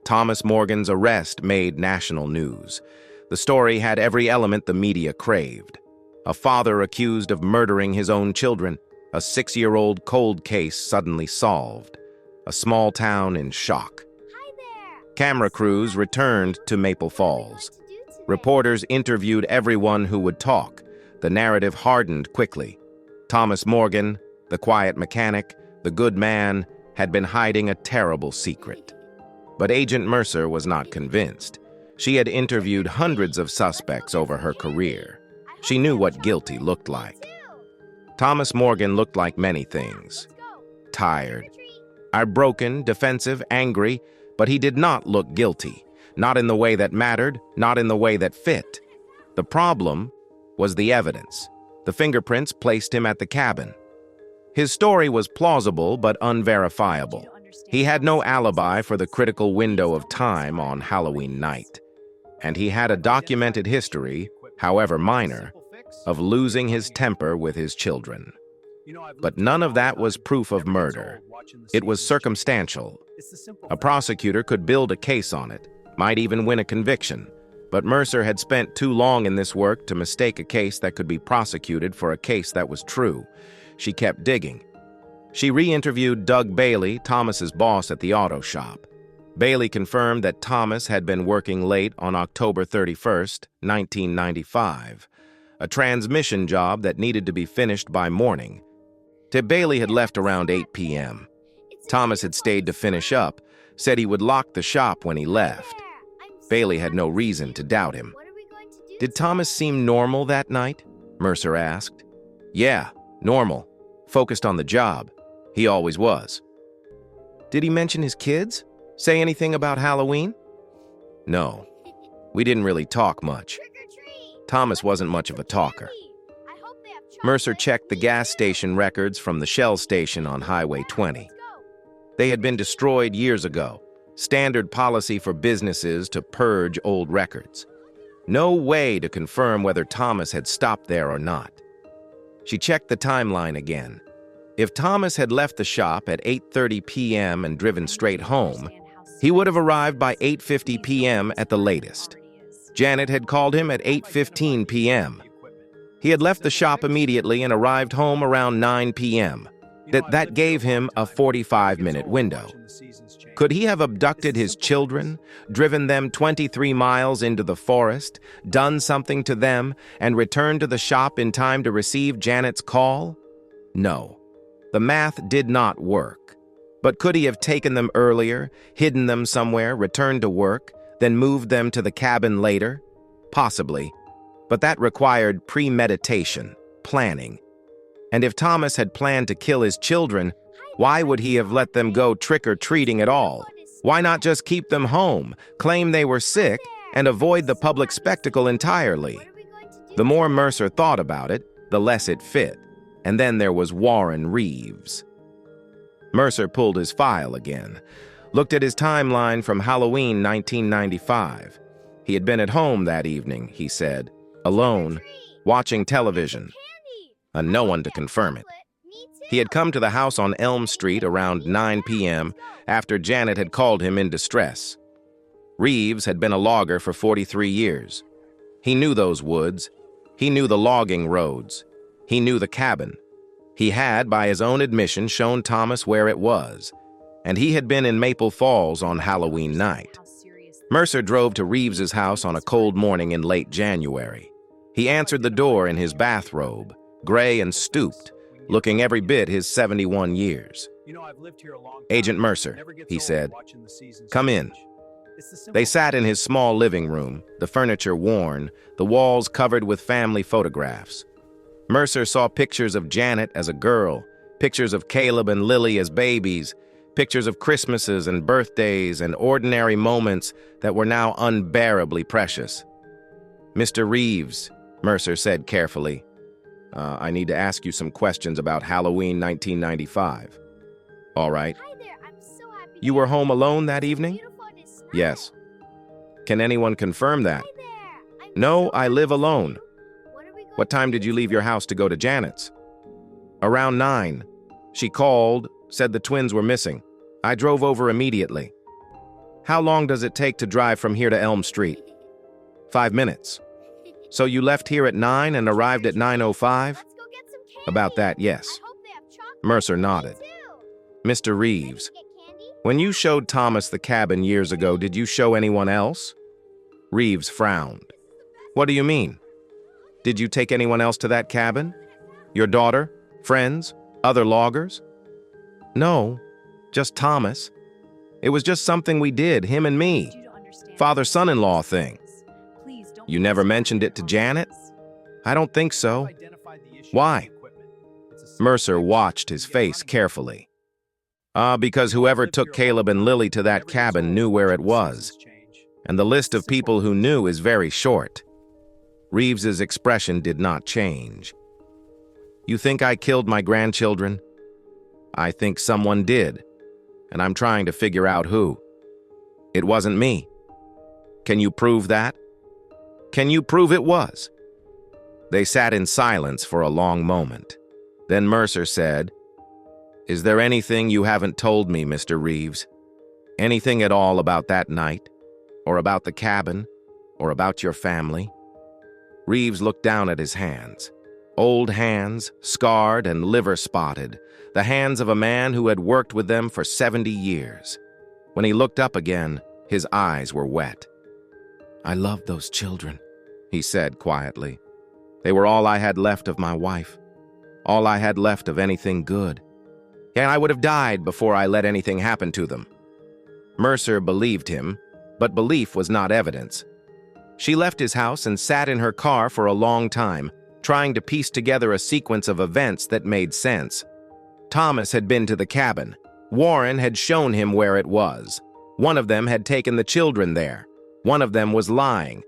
Thomas Morgan's arrest made national news. The story had every element the media craved. A father accused of murdering his own children, a 6-year-old cold case suddenly solved, a small town in shock. Hi there. Camera crews returned to Maple Falls. Reporters interviewed everyone who would talk. The narrative hardened quickly. Thomas Morgan, the quiet mechanic, the good man, had been hiding a terrible secret. But Agent Mercer was not convinced. She had interviewed hundreds of suspects over her career. She knew what guilty looked like. Thomas Morgan looked like many things. Tired, broken, defensive, angry, but he did not look guilty. Not in the way that mattered, not in the way that fit. The problem was the evidence. The fingerprints placed him at the cabin. His story was plausible but unverifiable. He had no alibi for the critical window of time on Halloween night. And he had a documented history, however minor, of losing his temper with his children. But none of that was proof of murder. It was circumstantial. A prosecutor could build a case on it, might even win a conviction. But Mercer had spent too long in this work to mistake a case that could be prosecuted for a case that was true. She kept digging. She re-interviewed Doug Bailey, Thomas's boss at the auto shop. Bailey confirmed that Thomas had been working late on October 31st, 1995, a transmission job that needed to be finished by morning. Bailey had left around 8 p.m. Thomas had stayed to finish up, said he would lock the shop when he left. Bailey had no reason to doubt him. Did Thomas seem normal that night? Mercer asked. Yeah, normal. Focused on the job. He always was. Did he mention his kids? Say anything about Halloween? No. We didn't really talk much. Thomas wasn't much of a talker. Mercer checked the gas station records from the Shell station on Highway 20. They had been destroyed years ago. Standard policy for businesses to purge old records. No way to confirm whether Thomas had stopped there or not. She checked the timeline again. If Thomas had left the shop at 8:30 p.m. and driven straight home, he would have arrived by 8:50 p.m. at the latest. Janet had called him at 8:15 p.m. He had left the shop immediately and arrived home around 9 p.m. That gave him a 45-minute window. Could he have abducted his children, driven them 23 miles into the forest, done something to them, and returned to the shop in time to receive Janet's call? No. The math did not work. But could he have taken them earlier, hidden them somewhere, returned to work, then moved them to the cabin later? Possibly. But that required premeditation, planning. And if Thomas had planned to kill his children, why would he have let them go trick-or-treating at all? Why not just keep them home, claim they were sick, and avoid the public spectacle entirely? The more Mercer thought about it, the less it fit. And then there was Warren Reeves. Mercer pulled his file again, looked at his timeline from Halloween 1995. He had been at home that evening, he said, alone, watching television, and no one to confirm it. He had come to the house on Elm Street around 9 p.m. after Janet had called him in distress. Reeves had been a logger for 43 years. He knew those woods. He knew the logging roads. He knew the cabin. He had, by his own admission, shown Thomas where it was, and he had been in Maple Falls on Halloween night. Mercer drove to Reeves's house on a cold morning in late January. He answered the door in his bathrobe, gray and stooped, looking every bit his 71 years. Agent Mercer, he said, come in. They sat in his small living room, the furniture worn, the walls covered with family photographs. Mercer saw pictures of Janet as a girl, pictures of Caleb and Lily as babies, pictures of Christmases and birthdays and ordinary moments that were now unbearably precious. Mr. Reeves, Mercer said carefully, I need to ask you some questions about Halloween 1995. All right. Hi there. I'm so happy. You were home alone that evening? Yes. Can anyone confirm that? No, I live alone. What time did you leave your house to go to Janet's? Around 9. She called, said the twins were missing. I drove over immediately. How long does it take to drive from here to Elm Street? 5 minutes. So you left here at 9 and arrived at 9:05? About that, yes. Mercer nodded. Mr. Reeves, when you showed Thomas the cabin years ago, did you show anyone else? Reeves frowned. What do you mean? Did you take anyone else to that cabin? Your daughter? Friends? Other loggers? No, just Thomas. It was just something we did, him and me. Father-son-in-law thing. You never mentioned it to Janet? I don't think so. Why? Mercer watched his face carefully. Because whoever took Caleb and Lily to that cabin knew where it was, and the list of people who knew is very short. Reeves's expression did not change. You think I killed my grandchildren? I think someone did, and I'm trying to figure out who. It wasn't me. Can you prove that? Can you prove it was? They sat in silence for a long moment. Then Mercer said, Is there anything you haven't told me, Mr. Reeves? Anything at all about that night? Or about the cabin? Or about your family? Reeves looked down at his hands. Old hands, scarred and liver-spotted, the hands of a man who had worked with them for 70 years. When he looked up again, his eyes were wet. I loved those children, he said quietly. They were all I had left of my wife, all I had left of anything good. And I would have died before I let anything happen to them. Mercer believed him, but belief was not evidence. She left his house and sat in her car for a long time, trying to piece together a sequence of events that made sense. Thomas had been to the cabin. Warren had shown him where it was. One of them had taken the children there. One of them was lying.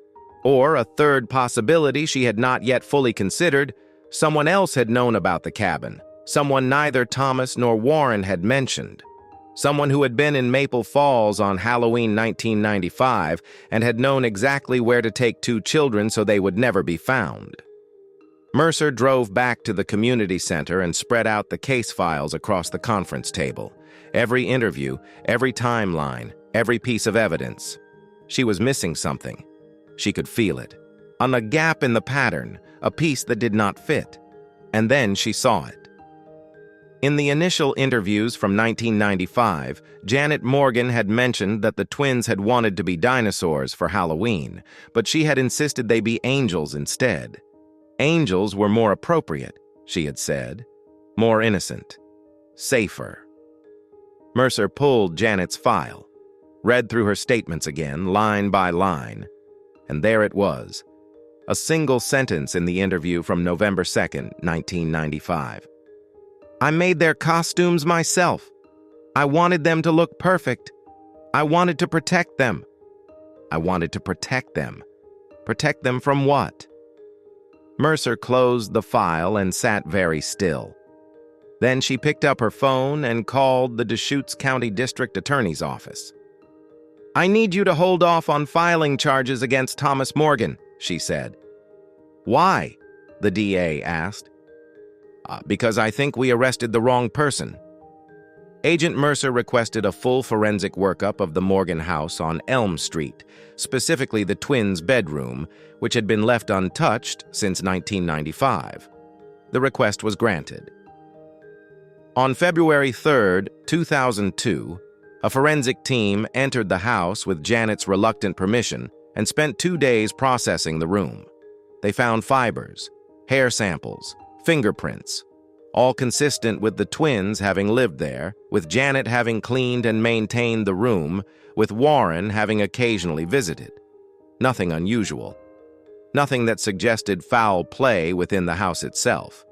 Or a third possibility she had not yet fully considered, someone else had known about the cabin, someone neither Thomas nor Warren had mentioned. Someone who had been in Maple Falls on Halloween 1995 and had known exactly where to take two children so they would never be found. Mercer drove back to the community center and spread out the case files across the conference table. Every interview, every timeline, every piece of evidence. She was missing something. She could feel it. On a gap in the pattern, a piece that did not fit. And then she saw it. In the initial interviews from 1995, Janet Morgan had mentioned that the twins had wanted to be dinosaurs for Halloween, but she had insisted they be angels instead. Angels were more appropriate, she had said. More innocent. Safer. Mercer pulled Janet's file, read through her statements again, line by line, and there it was. A single sentence in the interview from November 2nd, 1995. I made their costumes myself. I wanted them to look perfect. I wanted to protect them. I wanted to protect them. Protect them from what? Mercer closed the file and sat very still. Then she picked up her phone and called the Deschutes County District Attorney's office. I need you to hold off on filing charges against Thomas Morgan, she said. Why? The DA asked. Because I think we arrested the wrong person. Agent Mercer requested a full forensic workup of the Morgan house on Elm Street, specifically the twins' bedroom, which had been left untouched since 1995. The request was granted. On February 3, 2002, a forensic team entered the house with Janet's reluctant permission and spent 2 days processing the room. They found fibers, hair samples, fingerprints, all consistent with the twins having lived there, with Janet having cleaned and maintained the room, with Warren having occasionally visited. Nothing unusual. Nothing that suggested foul play within the house itself.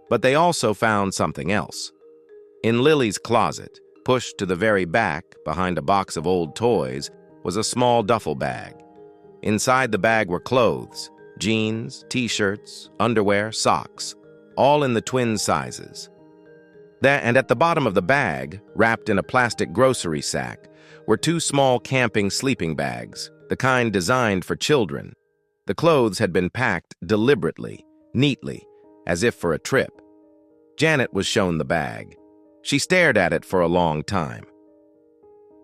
But they also found something else. In Lily's closet, pushed to the very back, behind a box of old toys, was a small duffel bag. Inside the bag were clothes, jeans, t-shirts, underwear, socks, all in the twin sizes. And at the bottom of the bag, wrapped in a plastic grocery sack, were two small camping sleeping bags, the kind designed for children. The clothes had been packed deliberately, neatly, as if for a trip. Janet was shown the bag. She stared at it for a long time.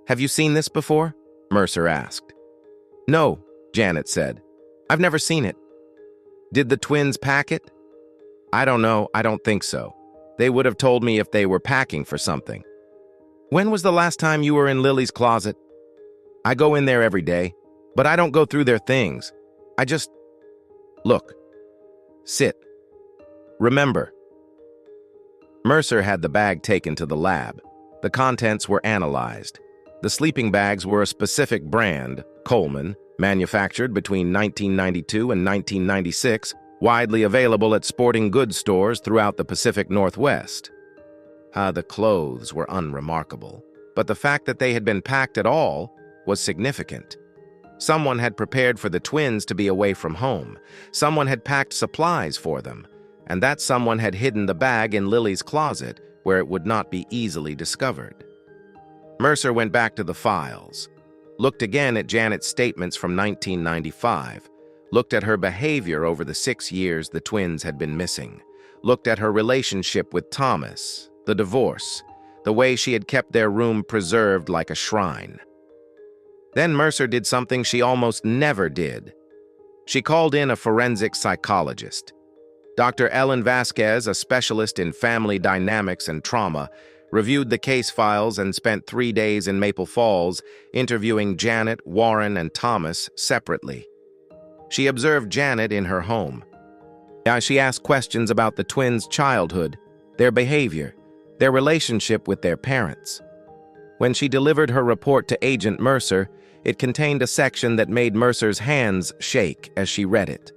"Have you seen this before?" Mercer asked. "No," Janet said. "I've never seen it." "Did the twins pack it?" "I don't know. I don't think so. They would have told me if they were packing for something." "When was the last time you were in Lily's closet?" "I go in there every day, but I don't go through their things. I just... Look. Sit. Remember." Mercer had the bag taken to the lab. The contents were analyzed. The sleeping bags were a specific brand, Coleman, manufactured between 1992 and 1996, widely available at sporting goods stores throughout the Pacific Northwest. The clothes were unremarkable, but the fact that they had been packed at all was significant. Someone had prepared for the twins to be away from home. Someone had packed supplies for them, and that someone had hidden the bag in Lily's closet where it would not be easily discovered. Mercer went back to the files, looked again at Janet's statements from 1995, looked at her behavior over the 6 years the twins had been missing, looked at her relationship with Thomas, the divorce, the way she had kept their room preserved like a shrine. Then Mercer did something she almost never did. She called in a forensic psychologist. Dr. Ellen Vasquez, a specialist in family dynamics and trauma, reviewed the case files and spent 3 days in Maple Falls interviewing Janet, Warren, and Thomas separately. She observed Janet in her home. She asked questions about the twins' childhood, their behavior, their relationship with their parents. When she delivered her report to Agent Mercer, it contained a section that made Mercer's hands shake as she read it.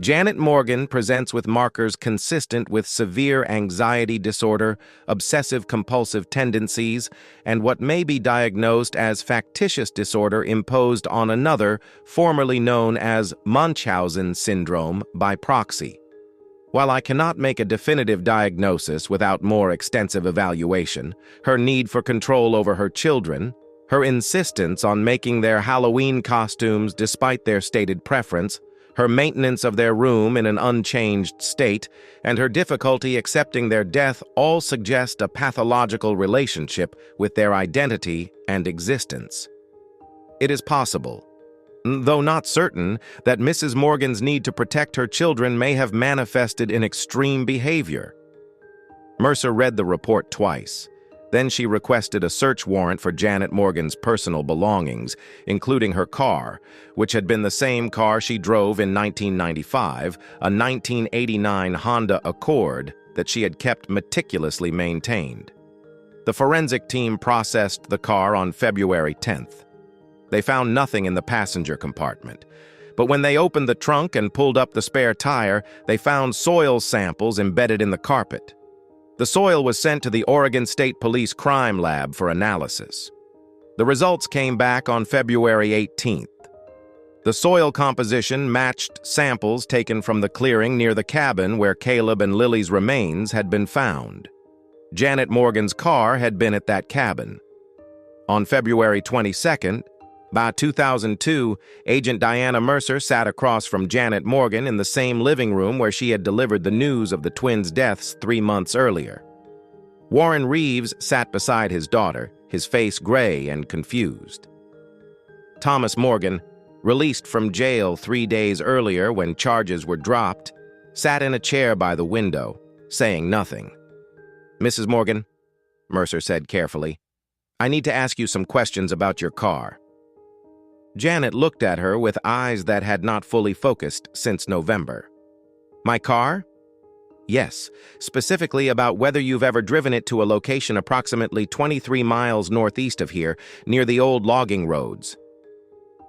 Janet Morgan presents with markers consistent with severe anxiety disorder, obsessive-compulsive tendencies, and what may be diagnosed as factitious disorder imposed on another, formerly known as Munchausen syndrome by proxy. While I cannot make a definitive diagnosis without more extensive evaluation, her need for control over her children, her insistence on making their Halloween costumes despite their stated preference, her maintenance of their room in an unchanged state, and her difficulty accepting their death all suggest a pathological relationship with their identity and existence. It is possible, though not certain, that Mrs. Morgan's need to protect her children may have manifested in extreme behavior. Mercer read the report twice. Then she requested a search warrant for Janet Morgan's personal belongings, including her car, which had been the same car she drove in 1995, a 1989 Honda Accord that she had kept meticulously maintained. The forensic team processed the car on February 10th. They found nothing in the passenger compartment, but when they opened the trunk and pulled up the spare tire, they found soil samples embedded in the carpet. The soil was sent to the Oregon State Police Crime Lab for analysis. The results came back on February 18th. The soil composition matched samples taken from the clearing near the cabin where Caleb and Lily's remains had been found. Janet Morgan's car had been at that cabin. On February 22nd, by 2002, Agent Diana Mercer sat across from Janet Morgan in the same living room where she had delivered the news of the twins' deaths 3 months earlier. Warren Reeves sat beside his daughter, his face gray and confused. Thomas Morgan, released from jail 3 days earlier when charges were dropped, sat in a chair by the window, saying nothing. "Mrs. Morgan," Mercer said carefully, "I need to ask you some questions about your car." Janet looked at her with eyes that had not fully focused since November. "My car?" "Yes, specifically about whether you've ever driven it to a location approximately 23 miles northeast of here, near the old logging roads."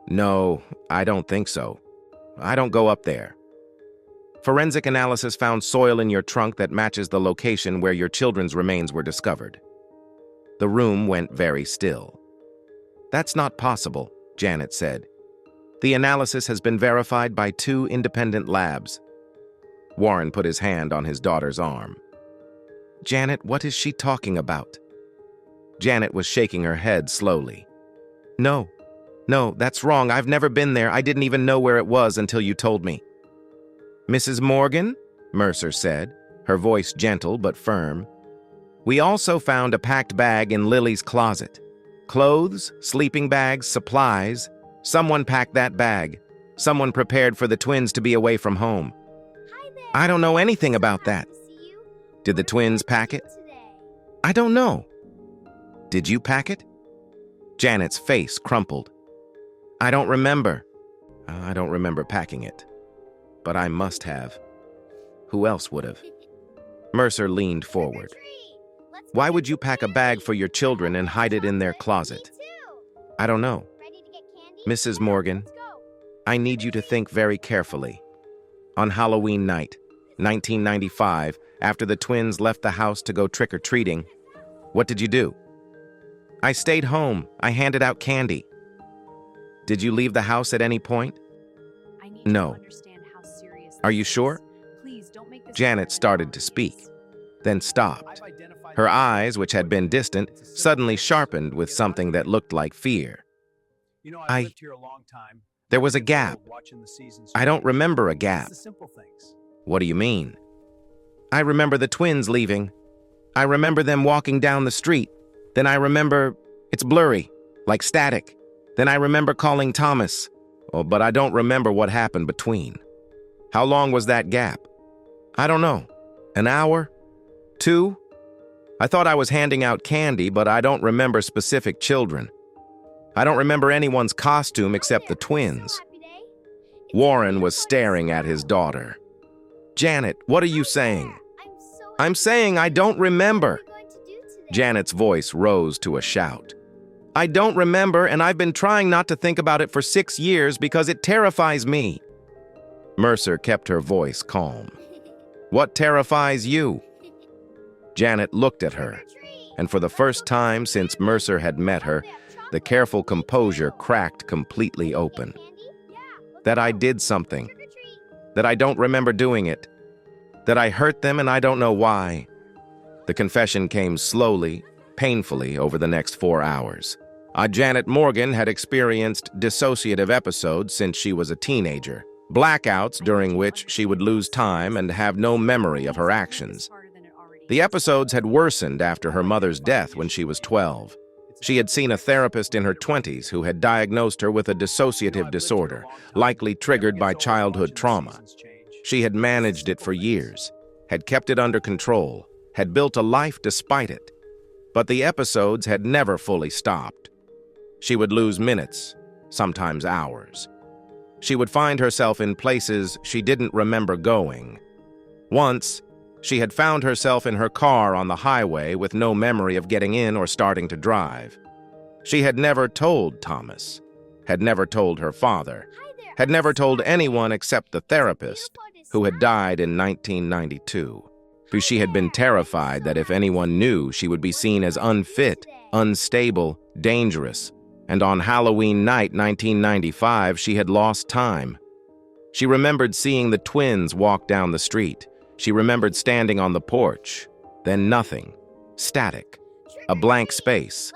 "No, I don't think so. I don't go up there." "Forensic analysis found soil in your trunk that matches the location where your children's remains were discovered." The room went very still. "That's not possible," Janet said. "The analysis has been verified by 2 independent labs." Warren put his hand on his daughter's arm. Janet, what is she talking about? Janet was shaking her head slowly. No, that's wrong. I've never been there. I didn't even know where it was until you told me. Mrs. Morgan, Mercer said, her voice gentle but firm. We also found a packed bag in Lily's closet. Clothes, sleeping bags, supplies. Someone packed that bag. Someone prepared for the twins to be away from home. I don't know anything about that. Did the twins pack it? I don't know. Did you pack it? Janet's face crumpled. I don't remember. I don't remember packing it. But I must have. Who else would have? Mercer leaned forward. Why would you pack a bag for your children and hide it in their closet? I don't know. Mrs. Morgan, I need you to think very carefully. On Halloween night, 1995, after the twins left the house to go trick-or-treating, what did you do? I stayed home. I handed out candy. Did you leave the house at any point? No. Are you sure? Janet started to speak, then stopped. Her eyes, which had been distant, suddenly sharpened with something that looked like fear. There was a gap. I don't remember a gap. What do you mean? I remember the twins leaving. I remember them walking down the street. Then I remember, it's blurry, like static. Then I remember calling Thomas. Oh, but I don't remember what happened between. How long was that gap? I don't know. An hour? 2? I thought I was handing out candy, but I don't remember specific children. I don't remember anyone's costume except the twins. Warren was staring at his daughter. Janet, what are you saying? I'm saying I don't remember. Janet's voice rose to a shout. I don't remember, and I've been trying not to think about it for 6 years because it terrifies me. Mercer kept her voice calm. What terrifies you? Janet looked at her, and for the first time since Mercer had met her, the careful composure cracked completely open. That I did something. That I don't remember doing it. That I hurt them and I don't know why. The confession came slowly, painfully over the next 4 hours. Janet Morgan had experienced dissociative episodes since she was a teenager, blackouts during which she would lose time and have no memory of her actions. The episodes had worsened after her mother's death when she was 12. She had seen a therapist in her 20s who had diagnosed her with a dissociative disorder, likely triggered by childhood trauma. She had managed it for years, had kept it under control, had built a life despite it. But the episodes had never fully stopped. She would lose minutes, sometimes hours. She would find herself in places she didn't remember going. Once, she had found herself in her car on the highway with no memory of getting in or starting to drive. She had never told Thomas, had never told her father, had never told anyone except the therapist, who had died in 1992. She had been terrified that if anyone knew, she would be seen as unfit, unstable, dangerous. And on Halloween night 1995, she had lost time. She remembered seeing the twins walk down the street. She remembered standing on the porch. Then nothing. Static. A blank space.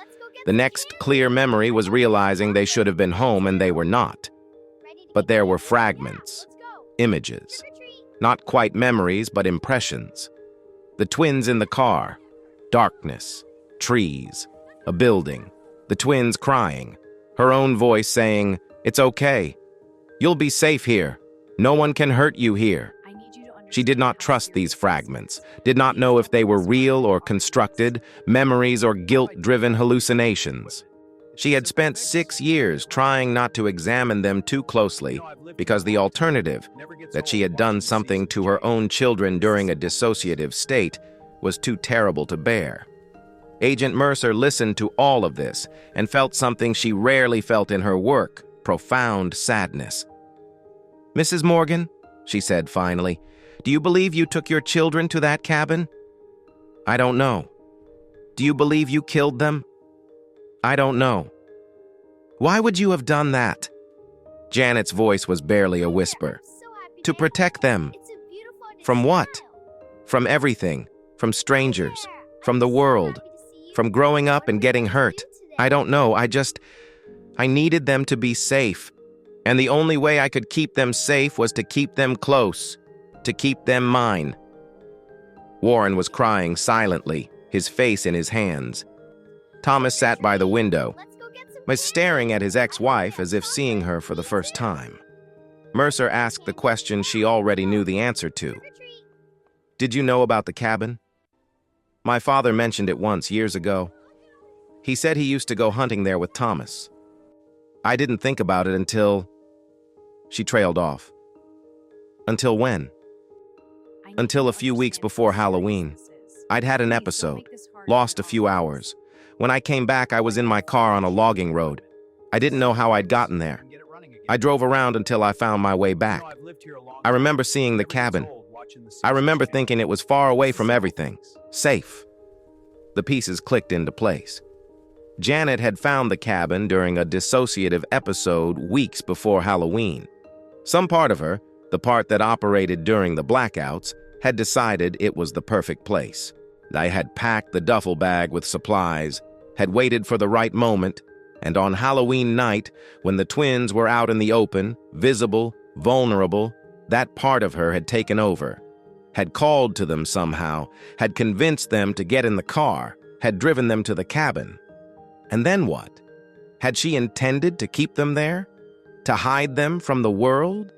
The next clear memory was realizing they should have been home and they were not. But there were fragments. Images. Not quite memories, but impressions. The twins in the car. Darkness. Trees. A building. The twins crying. Her own voice saying, "It's okay. You'll be safe here. No one can hurt you here." She did not trust these fragments, did not know if they were real or constructed, memories or guilt-driven hallucinations. She had spent 6 years trying not to examine them too closely because the alternative, that she had done something to her own children during a dissociative state, was too terrible to bear. Agent Mercer listened to all of this and felt something she rarely felt in her work, profound sadness. "Mrs. Morgan," she said finally, "do you believe you took your children to that cabin?" "I don't know." "Do you believe you killed them?" "I don't know." "Why would you have done that?" Janet's voice was barely a whisper. "To protect them." "From what?" "From everything. from strangers, from the world, from growing up and getting hurt. I don't know, I needed them to be safe. And the only way I could keep them safe was to keep them close, to keep them mine. Warren was crying silently, his face in his hands. Thomas sat by the window, was staring at his ex-wife as if seeing her for the first time. Mercer asked the question she already knew the answer to. "Did you know about the cabin?" "My father mentioned it once, years ago. He said he used to go hunting there with Thomas. I didn't think about it until..." She trailed off. "Until when?" "Until a few weeks before Halloween. I'd had an episode, lost a few hours. When I came back, I was in my car on a logging road. I didn't know how I'd gotten there. I drove around until I found my way back. I remember seeing the cabin. I remember thinking it was far away from everything, safe." The pieces clicked into place. Janet had found the cabin during a dissociative episode weeks before Halloween. Some part of her, the part that operated during the blackouts, had decided it was the perfect place. I had packed the duffel bag with supplies, had waited for the right moment, and on Halloween night, when the twins were out in the open, visible, vulnerable, that part of her had taken over, had called to them somehow, had convinced them to get in the car, had driven them to the cabin. And then what? Had she intended to keep them there? To hide them from the world?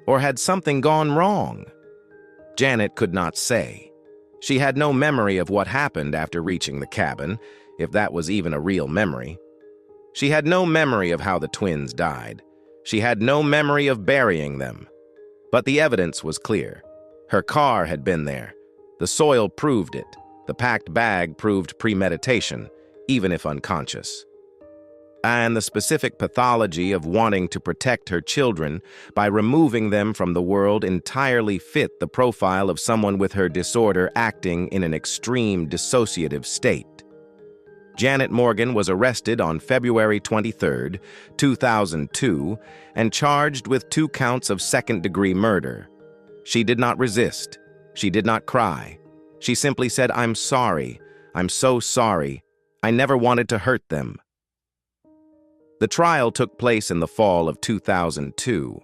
Or had something gone wrong? Janet could not say. She had no memory of what happened after reaching the cabin, if that was even a real memory. She had no memory of how the twins died. She had no memory of burying them. But the evidence was clear. Her car had been there. The soil proved it. The packed bag proved premeditation, even if unconscious. And the specific pathology of wanting to protect her children by removing them from the world entirely fit the profile of someone with her disorder acting in an extreme dissociative state. Janet Morgan was arrested on February 23, 2002, and charged with 2 counts of second-degree murder. She did not resist. She did not cry. She simply said, "I'm sorry. I'm so sorry. I never wanted to hurt them." The trial took place in the fall of 2002.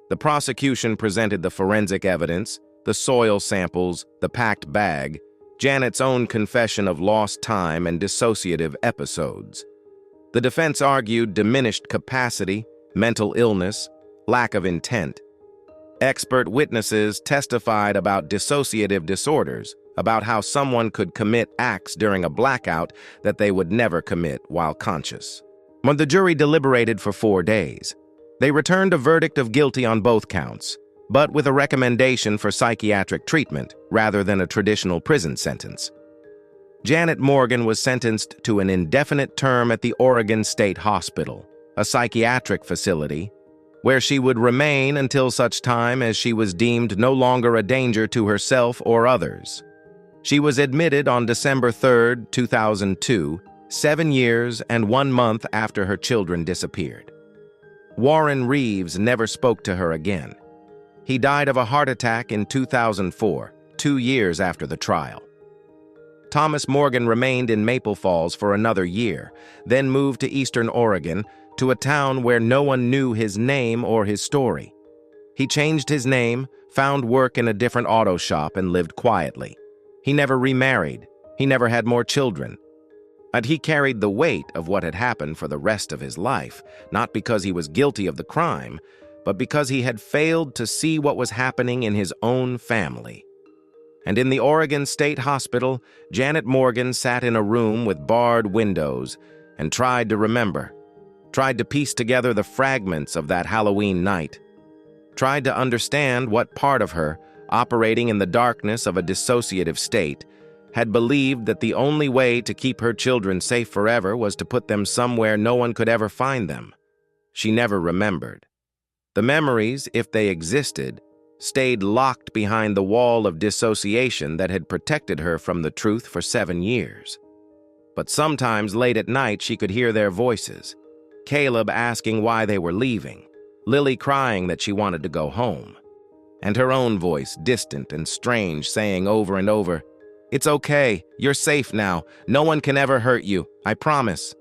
The prosecution presented the forensic evidence, the soil samples, the packed bag, Janet's own confession of lost time and dissociative episodes. The defense argued diminished capacity, mental illness, lack of intent. Expert witnesses testified about dissociative disorders, about how someone could commit acts during a blackout that they would never commit while conscious. When the jury deliberated for 4 days, they returned a verdict of guilty on both counts, but with a recommendation for psychiatric treatment rather than a traditional prison sentence. Janet Morgan was sentenced to an indefinite term at the Oregon State Hospital, a psychiatric facility, where she would remain until such time as she was deemed no longer a danger to herself or others. She was admitted on December 3, 2002, 7 years and 1 month after her children disappeared. Warren Reeves never spoke to her again. He died of a heart attack in 2004, 2 years after the trial. Thomas Morgan remained in Maple Falls for another year, then moved to Eastern Oregon, to a town where no one knew his name or his story. He changed his name, found work in a different auto shop, and lived quietly. He never remarried. He never had more children. And he carried the weight of what had happened for the rest of his life, not because he was guilty of the crime, but because he had failed to see what was happening in his own family. And in the Oregon State Hospital, Janet Morgan sat in a room with barred windows and tried to remember, tried to piece together the fragments of that Halloween night, tried to understand what part of her, operating in the darkness of a dissociative state, had believed that the only way to keep her children safe forever was to put them somewhere no one could ever find them. She never remembered. The memories, if they existed, stayed locked behind the wall of dissociation that had protected her from the truth for 7 years. But sometimes late at night she could hear their voices, Caleb asking why they were leaving, Lily crying that she wanted to go home, and her own voice, distant and strange, saying over and over, It's okay. You're safe now. No one can ever hurt you. I promise.